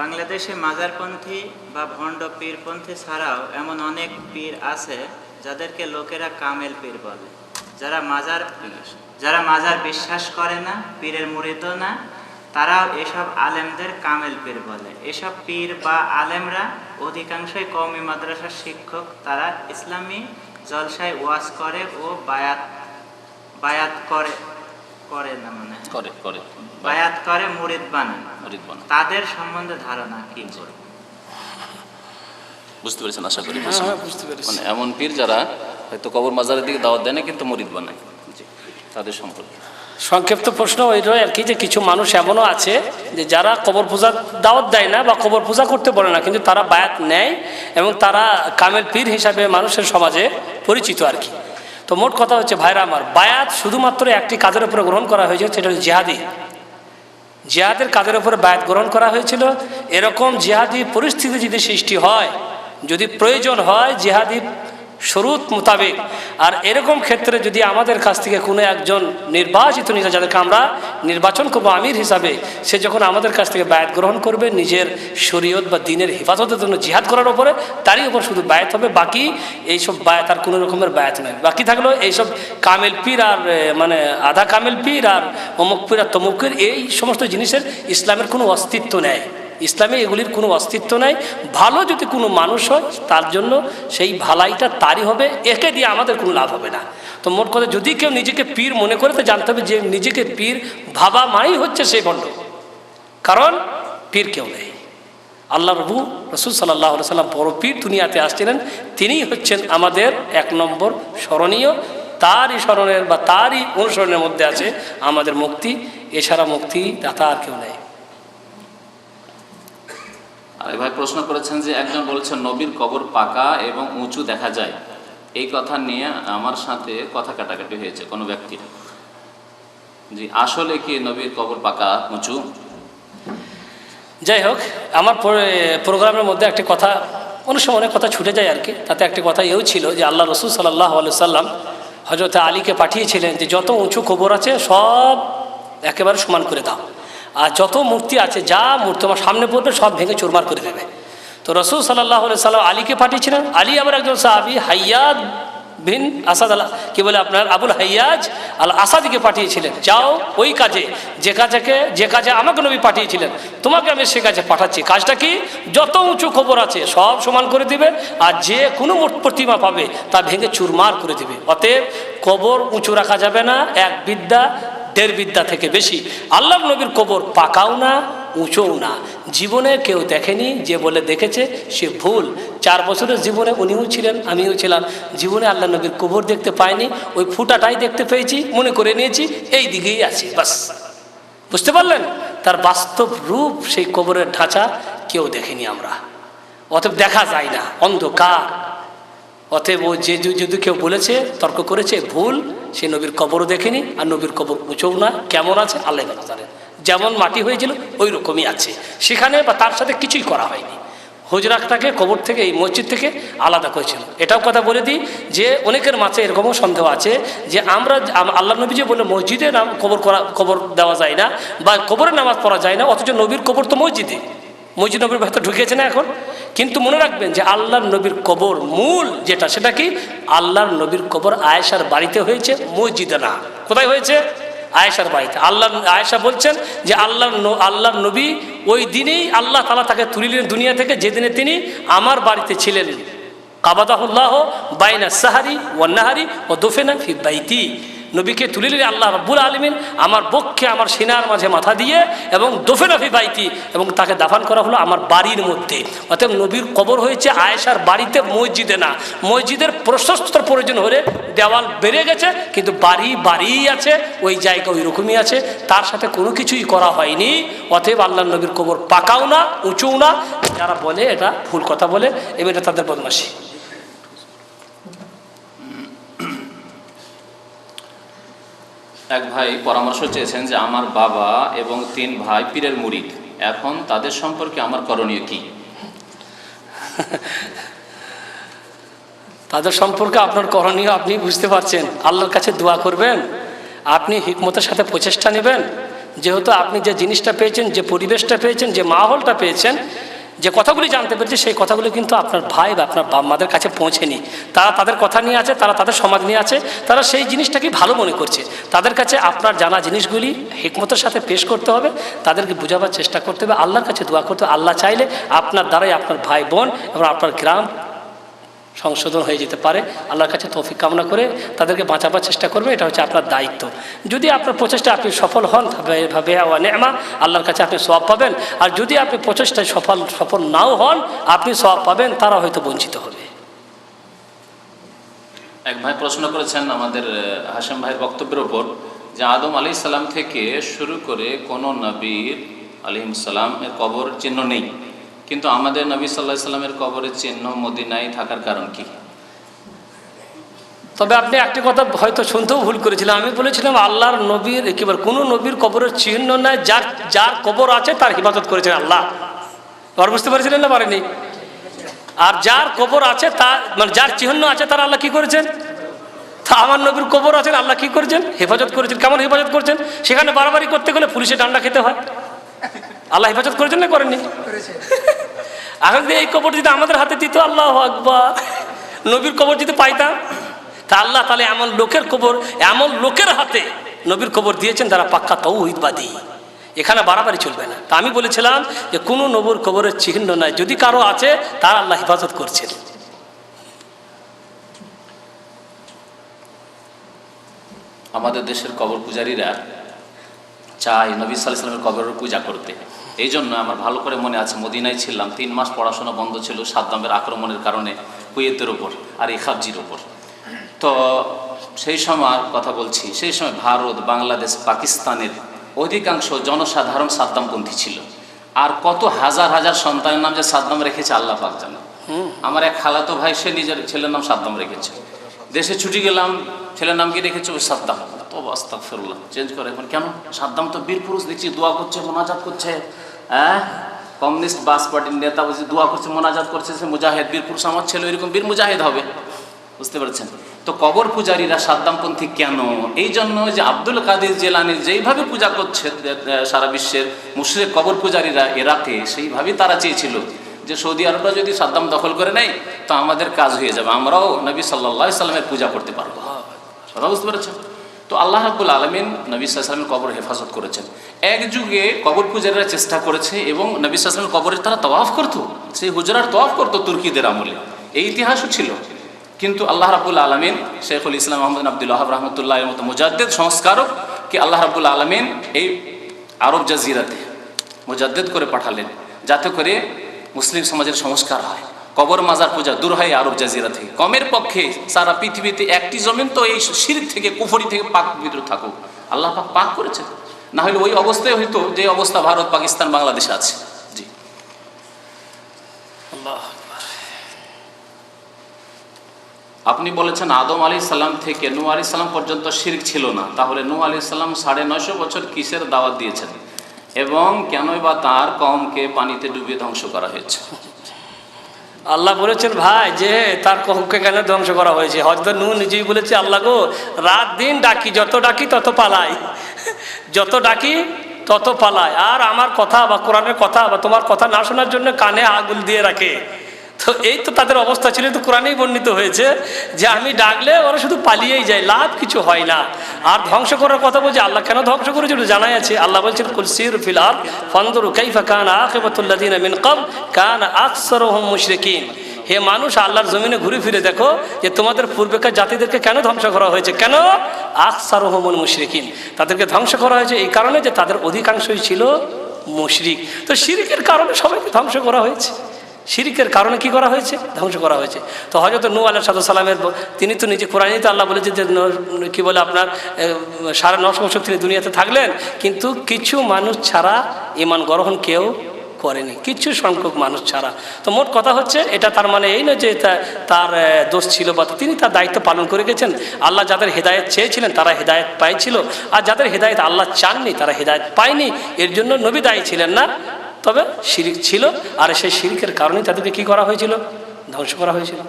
বাংলাদেশে মাজারপন্থী বা ভণ্ড পীরপন্থী ছাড়াও এমন অনেক পীর আছে যাদেরকে লোকেরা কামেল পীর বলে, যারা মাজার বিশ্বাস করে না, পীরের মুরিদও না, তারাও এসব আলেমদের কামেল পীর বলে। এসব পীর বা আলেমরা অধিকাংশই কওমি মাদ্রাসার শিক্ষক। তারা ইসলামী জলসায় ওয়াজ করে ও বায়াত করে না, মানে করে বায়াত করে, মুরিদ বানান। তাদের সম্বন্ধে ধারণা কি করব? বুঝতে পেরেছেন আশা করি? বুঝতে পেরেছি। মানে এমন পীর যারা হয়তো কবর মাজারের দিকে দাওয়াত দেয় না কিন্তু মুরিদ বানায়, তাদের সম্পর্কে সংক্ষিপ্ত প্রশ্ন ওইটাই আর কি, যে কিছু মানুষ এমনও আছে যে যারা কবর পূজা দাওয়াত দেয় না বা কবর পূজা করতে বলে না, কিন্তু তারা বায়াত নেয় এবং তারা কামেল পীর হিসাবে মানুষের সমাজে পরিচিত আর কি। তো মোট কথা হচ্ছে ভাইরা আমার, বায়াত শুধুমাত্র একটি কাজের উপরে গ্রহণ করা হয়েছে, সেটা হচ্ছে জিহাদি। জিহাদের কাজের উপরে বায়াত গ্রহণ করা হয়েছিল। এরকম জিহাদি পরিস্থিতি যদি সৃষ্টি হয়, যদি প্রয়োজন হয় জিহাদি শরুত মোতাবেক, আর এরকম ক্ষেত্রে যদি আমাদের কাছ থেকে কোনো একজন নির্বাচিত নেতা, যাদেরকে আমরা নির্বাচন করবো আমির হিসাবে, সে যখন আমাদের কাছ থেকে বায়াত গ্রহণ করবে নিজের শরীয়ত বা দ্বীনের হেফাজতের জন্য জিহাদ করার উপরে, তারই উপর শুধু বায়াত হবে। বাকি এইসব বায়াত আর কোনো রকমের বায়াত নয়। বাকি থাকলো এইসব কামেল পীর আর মানে আধা কামেল পীর আর অমুক পীর আর তমুক পীর, এই সমস্ত জিনিসের ইসলামের কোনো অস্তিত্ব নেই। ইসলামে এগুলির কোনো অস্তিত্ব নাই। ভালো যদি কোনো মানুষ হয় তার জন্য সেই ভালাইটা তারই হবে, একে দিয়ে আমাদের কোনো লাভ হবে না। তো মোট কথা, যদি কেউ নিজেকে পীর মনে করে তো জানতে হবে যে নিজেকে পীর ভাবা মানেই হচ্ছে সেই ভণ্ড, কারণ পীর কেউ নেই। আল্লাহ রসুল সাল্লাল্লাহু আলাইহি সাল্লাম বড় পীর দুনিয়াতে আসছিলেন, তিনিই হচ্ছেন আমাদের 1 নম্বর স্মরণীয়। তারই স্মরণের বা তারই অনুসরণের মধ্যে আছে আমাদের মুক্তি, এছাড়া মুক্তি দাতা আর কেউ নেই। আর এই ভাই প্রশ্ন করেছেন যে একজন বলছেন নবীর কবর পাকা এবং উঁচু দেখা যায়, এই কথা নিয়ে আমার সাথে কথা কাটাকাটি হয়েছে কোনো ব্যক্তির। জি, আসলে কি নবীর কবর পাকা উঁচু? যাই হোক, আমার প্রোগ্রামের মধ্যে একটি কথা, অনেক সময় অনেক কথা ছুটে যায় আর কি, তাতে একটি কথা এও ছিল যে আল্লাহ রসুল সাল্লাল্লাহু আলাইহি সাল্লাম হযরত আলীকে পাঠিয়েছিলেন যে যত উঁচু কবর আছে সব একেবারে সমান করে দাও, আর যত মূর্তি আছে যা মূর্তি আমার সামনে পড়বে সব ভেঙে চুরমার করে দেবে। তো রসুল সাল্লাল্লাহু আলাইহি সাল্লাম আলীকে পাঠিয়েছিলেন। আলী আবার একজন সাহাবী হাইয়াদ বিন আসাদ আল কি বলে আপনার আবুল হাইয়াজ আল আসাদিকে পাঠিয়েছিলেন, যাও ওই কাজে যে কাজে আমাকে নবী পাঠিয়েছিলেন তোমাকে আমি সে কাজে পাঠাচ্ছি। কাজটা কি? যত উঁচু কবর আছে সব সমান করে দিবে, আর যে কোনো প্রতিমা পাবে তা ভেঙে চুরমার করে দিবে। অতএব কবর উঁচু রাখা যাবে না, এক বিদ্যা দেড় বিদ্যা থেকে বেশি। আল্লাহর নবীর কবর পাকাও না উঁচুও না। জীবনে কেউ দেখেনি, যে বলে দেখেছে সে ভুল। 4 বছরের জীবনে উনিও ছিলেন, আমিও ছিলাম, জীবনে আল্লাহ নবীর কবর দেখতে পাইনি, ওই ফুটাটাই দেখতে পেয়েছি, মনে করে নিয়েছি এই দিকেই আছে, বাস। বুঝতে পারলেন? তার বাস্তব রূপ সেই কবরের ঢাঁচা কেউ দেখেনি আমরা, অতএব দেখা যায় না, অন্ধকার। অতএব ও যে যদি কেউ বলেছে তর্ক করেছে ভুল, সে নবীর কবরও দেখেনি, আর নবীর কবর উঁচুও না। কেমন আছে আল্লাহ ভালো জানেন, যেমন মাটি হয়েছিল ওই রকমই আছে সেখানে, বা তার সাথে কিছুই করা হয়নি। হুজরাটাকে কবর থেকে, এই মসজিদ থেকে আলাদা করেছিল। এটাও কথা বলে দিই যে অনেকের মাঝে এরকমও সন্দেহ আছে যে আমরা আল্লাহ নবী যে বলে মসজিদে কবর দেওয়া যায় না বা কবরে নামাজ পড়া যায় না, অথচ নবীর কবর তো মসজিদে, মসজিদ নবীর ভেতর ঢুকেছে না এখন। কিন্তু মনে রাখবেন যে আল্লাহর নবীর কবর মূল যেটা, সেটা কি? আল্লাহর নবীর কবর আয়েশার বাড়িতে হয়েছে, মসজিদে না। কোথায় হয়েছে? আয়েশার বাড়িতে। আয়েশা বলছেন যে আল্লাহর নবী ওই দিনেই আল্লাহ তাআলা তাকে তুলিলেন দুনিয়া থেকে, যেদিনে তিনি আমার বাড়িতে ছিলেন। কাবাদাহুল্লাহ বাইনা সাহারি ওয়ান নাহারি ওয়া দুফিনা ফি বাইতি। নবীকে তুলিলেন আল্লাহ রাব্বুল আলামিন আমার বক্ষে, আমার সিনার মাঝে মাথা দিয়ে, এবং দুফিনা ফি বাইতি, এবং তাকে দাফন করা হলো আমার বাড়ির মধ্যে। অতএব নবীর কবর হয়েছে আয়েশার বাড়িতে, মসজিদে না। মসজিদের প্রশস্ততার প্রয়োজন হলে দেওয়াল বেড়ে গেছে, কিন্তু বাড়িই আছে, ওই জায়গা ওই রকমই আছে, তার সাথে কোনো কিছুই করা হয়নি। অতএব আল্লাহ নবীর কবর পাকাও না উঁচুও না। যারা বলে এটা ভুল কথা বলে, এবং এটা তাদের বদমাশি। এক ভাই পরামর্শ চেয়েছেন যে আমার বাবা এবং 3 ভাই পীরের মুরিদ, এখন তাদের সম্পর্কে আমার করণীয় কি? তাদের সম্পর্কে আপনার করণীয় আপনি বুঝতে পারছেন। আল্লাহর কাছে দোয়া করবেন, আপনি হিকমতের সাথে প্রচেষ্টা নেবেন। যেহেতু আপনি যে জিনিসটা পেয়েছেন, যে পরিবেশটা পেয়েছেন, যে মাহলটা পেয়েছেন, যে কথাগুলি জানতে পেরেছে, সেই কথাগুলি কিন্তু আপনার ভাই বা আপনার বাবা মাদের কাছে পৌঁছেনি। তারা তাদের কথা নিয়ে আছে, তারা তাদের সমাজ নিয়ে আছে, তারা সেই জিনিসটাকে ভালো মনে করছে। তাদের কাছে আপনার জানা জিনিসগুলি হিকমতের সাথে পেশ করতে হবে, তাদেরকে বোঝাবার চেষ্টা করতে হবে, আল্লাহর কাছে দোয়া করতে হবে। আল্লাহ চাইলে আপনার দ্বারাই আপনার ভাই বোন এবং আপনার গ্রাম সংশোধন হয়ে যেতে পারে। আল্লাহর কাছে তৌফিক কামনা করে তাদেরকে বাঁচাবার চেষ্টা করবে, এটা হচ্ছে আপনার দায়িত্ব। যদি আপনার প্রচেষ্টা আপনি সফল হন, ভাবে নেমা আল্লাহর কাছে আপনি সওয়াব পাবেন, আর যদি আপনি প্রচেষ্টায় সফল নাও হন, আপনি সওয়াব পাবেন, তারা হয়তো বঞ্চিত হবে। এক ভাই প্রশ্ন করেছেন আমাদের হাশেম ভাইয়ের বক্তব্যের ওপর যে আদম আলাইহিস সালাম থেকে শুরু করে কোনো নবীর আলাইহিস সালামের কবর চিহ্ন নেই, কিন্তু আমাদের নবী সাল্লাল্লাহু আলাইহি সাল্লামের কবরের চিহ্ন মদিনায় থাকার কারণ কি? তবে আপনি একটি কথা হয়তো শুনতেও ভুল করেছিলেন। আমি বলেছিলাম আল্লাহর নবীর একেবারে কোনো নবীর কবরের চিহ্ন নাই, যার কবর আছে তার হিফাজত করেছেন আল্লাহ। আর বুঝতে পারছিলেন না? পারেনি। আর যার কবর আছে, তার মানে যার চিহ্ন আছে, তার আল্লাহ কি করেছেন? তা আমার নবীর কবর আছেন, আল্লাহ কি করেছেন? হেফাজত করেছেন। কেমন হেফাজত করছেন? সেখানে বাড়াবাড়ি করতে গেলে পুলিশের ডান্ডা খেতে হয়। আল্লাহ হেফাজত করেছেন না করেননি? এখন এই কবর যদি আমাদের হাতে দিত, আল্লাহু আকবার, নবীর কবর যদি পাইতাম, তা আল্লাহ তাহলে এমন লোকের কবর, এমন লোকের হাতে নবীর কবর দিয়েছেন যারা পাক্কা তাওহীদবাদী। এখানে বাড়াবাড়ি চলবে না। তা আমি বলেছিলাম যে কোনো নবীর কবরের চিহ্ন নাই, যদি কারো আছে তার আল্লাহ হেফাজত করছেন। আমাদের দেশের কবর পূজারীরা চায় নবী সাল্লাল্লাহু আলাইহি সাল্লামের কবরের পূজা করতে। এই জন্য আমার ভালো করে মনে আছে, মদিনায় ছিলাম, 3 মাস পড়াশোনা বন্ধ ছিল সাদ্দামের আক্রমণের কারণে, কুয়েতের ওপর আর ইখাবজির ওপর। তো সেই সময় কথা বলছি, সেই সময় ভারত, বাংলাদেশ, পাকিস্তানের অধিকাংশ জনসাধারণ সাদ্দামপন্থী ছিল। আর কত হাজার হাজার সন্তানের নাম যে সাদ্দাম রেখেছে আল্লাহ পাক জানে। আমার এক খালাতো ভাই, সে নিজের ছেলের নাম সাদ্দাম রেখেছে। দেশে ছুটি গেলাম, ছেলের নাম কি রেখেছে? ওই সাদ্দাম। তো আস্তাগফিরুল্লাহ, চেঞ্জ করে এখন কেন? সাদ্দাম তো বীর পুরুষ, দেখছি দোয়া করছে, মোনাজাত করছে। হ্যাঁ, কমিউনিস্ট বাস পার্টির নেতা বুঝি দোয়া করছে, মোনাজাত করছে, সে মুজাহিদ, বীর পুরুষ। আমার ছেলে এরকম বীর মুজাহিদ হবে, বুঝতে পারছেন? তো কবর পূজারীরা সাদ্দামপন্থী কেন? এই জন্য যে আব্দুল কাদের জেলানির যেইভাবে পূজা করছে সারা বিশ্বের মুশরিক কবর পূজারীরা ইরাকে, সেইভাবেই তারা চেয়েছিল যে সৌদি আরবরা যদি সাদ্দাম দখল করে নেয় তো আমাদের কাজ হয়ে যাবে, আমরাও নবী সাল্লাল্লাহু আলাইহি সাল্লামের পূজা করতে পারবো। কথা বুঝতে পেরেছেন? তো আল্লাহ রাব্বুল আলামিন নবী সাল্লাল্লাহু আলাইহি সাল্লামের কবর হেফাজত করেছেন। এক যুগে কবর পূজারীরা চেষ্টা করেছে এবং নবী সাল্লাল্লাহু আলাইহি সাল্লামের কবরের তারা তওয়াফ করতো, সেই হুজরার তওয়াফ করতো তুর্কিদের আমলে, এই ইতিহাসও ছিল। কিন্তু আল্লাহ রাব্বুল আলামিন শেখুল ইসলাম মুহাম্মদ আব্দুল ওয়াহাব রাহমাতুল্লাহির মতো মুজাদ্দিদ সংস্কারক কি আল্লাহ রাব্বুল আলামিন এই আরব জাজিরাতে মুজাদ্দিদ করে পাঠালেন, যাতে করে মুসলিম সমাজের সংস্কার হয়, কবর মাজার পূজা দূর হয় আরব জাজিরা থেকে। কমের পক্ষে সারা পৃথিবীতে একটি জমিন তো এই শিরক থেকে, কুফরি থেকে পাক পবিত্র থাকুক। আল্লাহ পাক পাক করেছেন, না হলে ওই অবস্থায় হয়তো যে অবস্থা ভারত, পাকিস্তান, বাংলাদেশে আছে। জি, আল্লাহ। আপনি বলেছেন আদম আলাইহিস সালাম থেকে নূহ আলাইহিস সালাম পর্যন্ত শিরক ছিল না, তাহলে নূহ আলাইহিস সালাম 950 বছর কিসের দাওয়াত দিয়েছেন এবং কেনই বা তার কওমকে পানিতে ডুবিয়ে ধ্বংস করা হয়েছে? আল্লাহ বলেছেন ভাই যে তার কওমকে কেন ধ্বংস করা হয়েছে? হযরত নূহ নিজেই বলেছে, আল্লাহ গো, রাত দিন ডাকি, যত ডাকি তত পালাই, যত ডাকি তত পালায়। আর আমার কথা বা কোরআনের কথা বা তোমার কথা না শোনার জন্য কানে আগুন দিয়ে রাখে। তো এই তো তাদের অবস্থা ছিল। তো কোরআনেই বর্ণিত হয়েছে যে আমি ডাকলে ওরা শুধু পালিয়েই যায়, লাভ কিছু হয় না। আর ধ্বংস করার কথা বলছে, আল্লাহ কেন ধ্বংস করেছিল জানাই আছে। আল্লাহ বলছেন, কুল সিরু ফিল আরদ ফানজুরু কাইফা কানা আকিবাতুল লাযিনা মিন ক্বাবল কানা আকসারুহুম মুশরিকিন। হে মানুষ, আল্লাহর জমিনে ঘুরে ফিরে দেখো যে তোমাদের পূর্বেকার জাতিদেরকে কেন ধ্বংস করা হয়েছে। কেন? আকসারুহুমুল মুশরিকিন, তাদেরকে ধ্বংস করা হয়েছে এই কারণে যে তাদের অধিকাংশই ছিল মুশরিক। তো শিরকের কারণে সবাইকে ধ্বংস করা হয়েছে, শিরকের কারণে কি করা হয়েছে? ধ্বংস করা হয়েছে। তো হযরত নূহ আলাইহিস সালামের তিনি তো নিজে কোরআনেই তো আল্লাহ বলেছে যে কি বলে আপনার 950 বছর তিনি দুনিয়াতে থাকলেন, কিন্তু কিছু মানুষ ছাড়া ঈমান গ্রহণ কেউ করেনি, কিছু সংখ্যক মানুষ ছাড়া। তো মোট কথা হচ্ছে এটা, তার মানে এই নয় যে তার দোষ ছিল বা তিনি তার দায়িত্ব পালন করে গেছেন। আল্লাহ যাদের হেদায়েত চেয়েছিলেন তারা হেদায়েত পাইছিল, আর যাদের হেদায়েত আল্লাহ চাননি তারা হেদায়েত পায়নি। এর জন্য নবী দায়ী ছিলেন না, তবে শিরিক ছিল, আর সেই শিরিকের কারণেই তাদেরকে কি করা হয়েছিল? ধ্বংস করা হয়েছিল।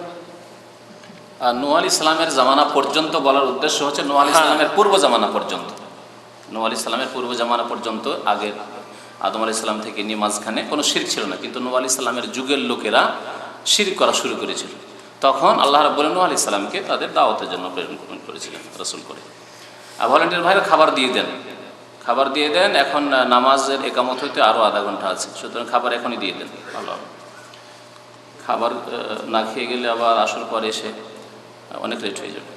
নূহ আলাইহিস সালামের জামানা পর্যন্ত বলার উদ্দেশ্য হচ্ছে নূহ আলাইহিস সালামের পূর্ব জামানা পর্যন্ত, নূহ আলাইহিস সালামের পূর্ব জামানা পর্যন্ত, আগে আদম আলাইহিস সালাম থেকে নিয়ে মাঝখানে কোনো শিরক ছিল না, কিন্তু নূহ আলাইহিস সালামের যুগের লোকেরা শিরক করা শুরু করেছিল। তখন আল্লাহ রাব্বুল নূহ আলাইহিস সালামকে তাদের দাওয়াতের জন্য প্রেরণ করেছিলেন রাসূল করে। আর ভলান্টিয়ার ভাইরা খাবার দিয়ে দেন, খাবার দিয়ে দেন। এখন নামাজের একামত হইতে আরও আধা ঘন্টা আছে, সুতরাং খাবার এখনই দিয়ে দেন, ভালো হবে। খাবার না খেয়ে গেলে আবার আসর পরে এসে অনেক লেট হয়ে যাবে।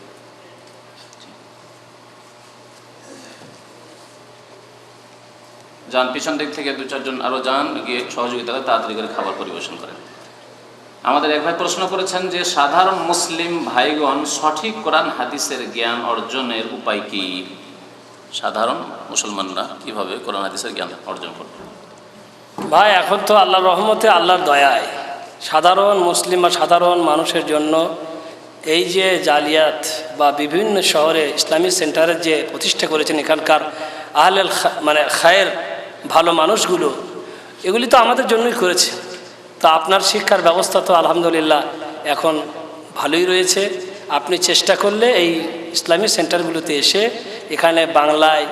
যান, পিছন দিক থেকে 2-4 জন আরও যান, গিয়ে সহযোগিতা করে তাড়াতাড়ি করে খাবার পরিবেশন করেন। আমাদের এক ভাই প্রশ্ন করেছেন যে সাধারণ মুসলিম ভাইগণ সঠিক কোরআন হাদিসের জ্ঞান অর্জনের উপায় কি? সাধারণ মুসলমানরা কিভাবে কোরআন হাদিসের জ্ঞান অর্জন করবে? ভাই এখন তো আল্লাহর রহমতে, আল্লাহর দয়ায় সাধারণ মুসলিম বা সাধারণ মানুষের জন্য এই যে জালিয়াত বা বিভিন্ন শহরে ইসলামিক সেন্টারের যে প্রতিষ্ঠা করেছেন এখানকার আহলেল মানে খায়ের ভালো মানুষগুলো, এগুলি তো আমাদের জন্যই করেছে। তো আপনার শিক্ষার ব্যবস্থা তো আলহামদুলিল্লাহ এখন ভালোই রয়েছে। আপনি চেষ্টা করলে এই ইসলামিক সেন্টারগুলোতে এসে এখানে বাংলায়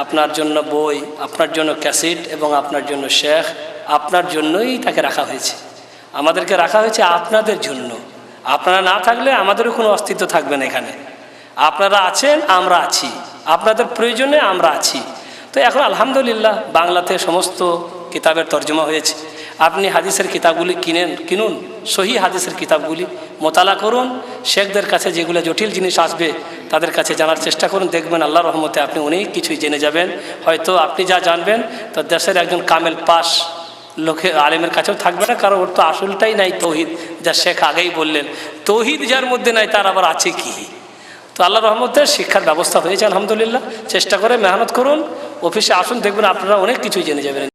আপনার জন্য বই, আপনার জন্য ক্যাসেট এবং আপনার জন্য শেখ, আপনার জন্যই তাকে রাখা হয়েছে। আমাদেরকে রাখা হয়েছে আপনাদের জন্য। আপনারা না থাকলে আমাদেরও কোনো অস্তিত্ব থাকবে না এখানে। আপনারা আছেন, আমরা আছি, আপনাদের প্রয়োজনে আমরা আছি। তো এখন আলহামদুলিল্লাহ বাংলাতে সমস্ত কিতাবের তর্জমা হয়েছে। আপনি হাদিসের কিতাবগুলি কিনুন, সহি হাদিসের কিতাবগুলি মোতালা করুন, শেখদের কাছে যেগুলো জটিল জিনিস আসবে তাদের কাছে জানার চেষ্টা করুন। দেখবেন আল্লাহর রহমতে আপনি অনেক কিছুই জেনে যাবেন। হয়তো আপনি যা জানবেন তো দেশের একজন কামেল পাস লোকে আলেমের কাছেও থাকবে না, কারণ ওর তো আসলটাই নাই তৌহিদ, যা শেখ আগেই বললেন। তৌহিদ যার মধ্যে নাই তার আবার আছে কি? তো আল্লাহর রহমতে শিক্ষার ব্যবস্থা হয়েছে আলহামদুলিল্লাহ। চেষ্টা করে মেহনত করুন, অফিসে আসুন, দেখবেন আপনারা অনেক কিছুই জেনে যাবেন।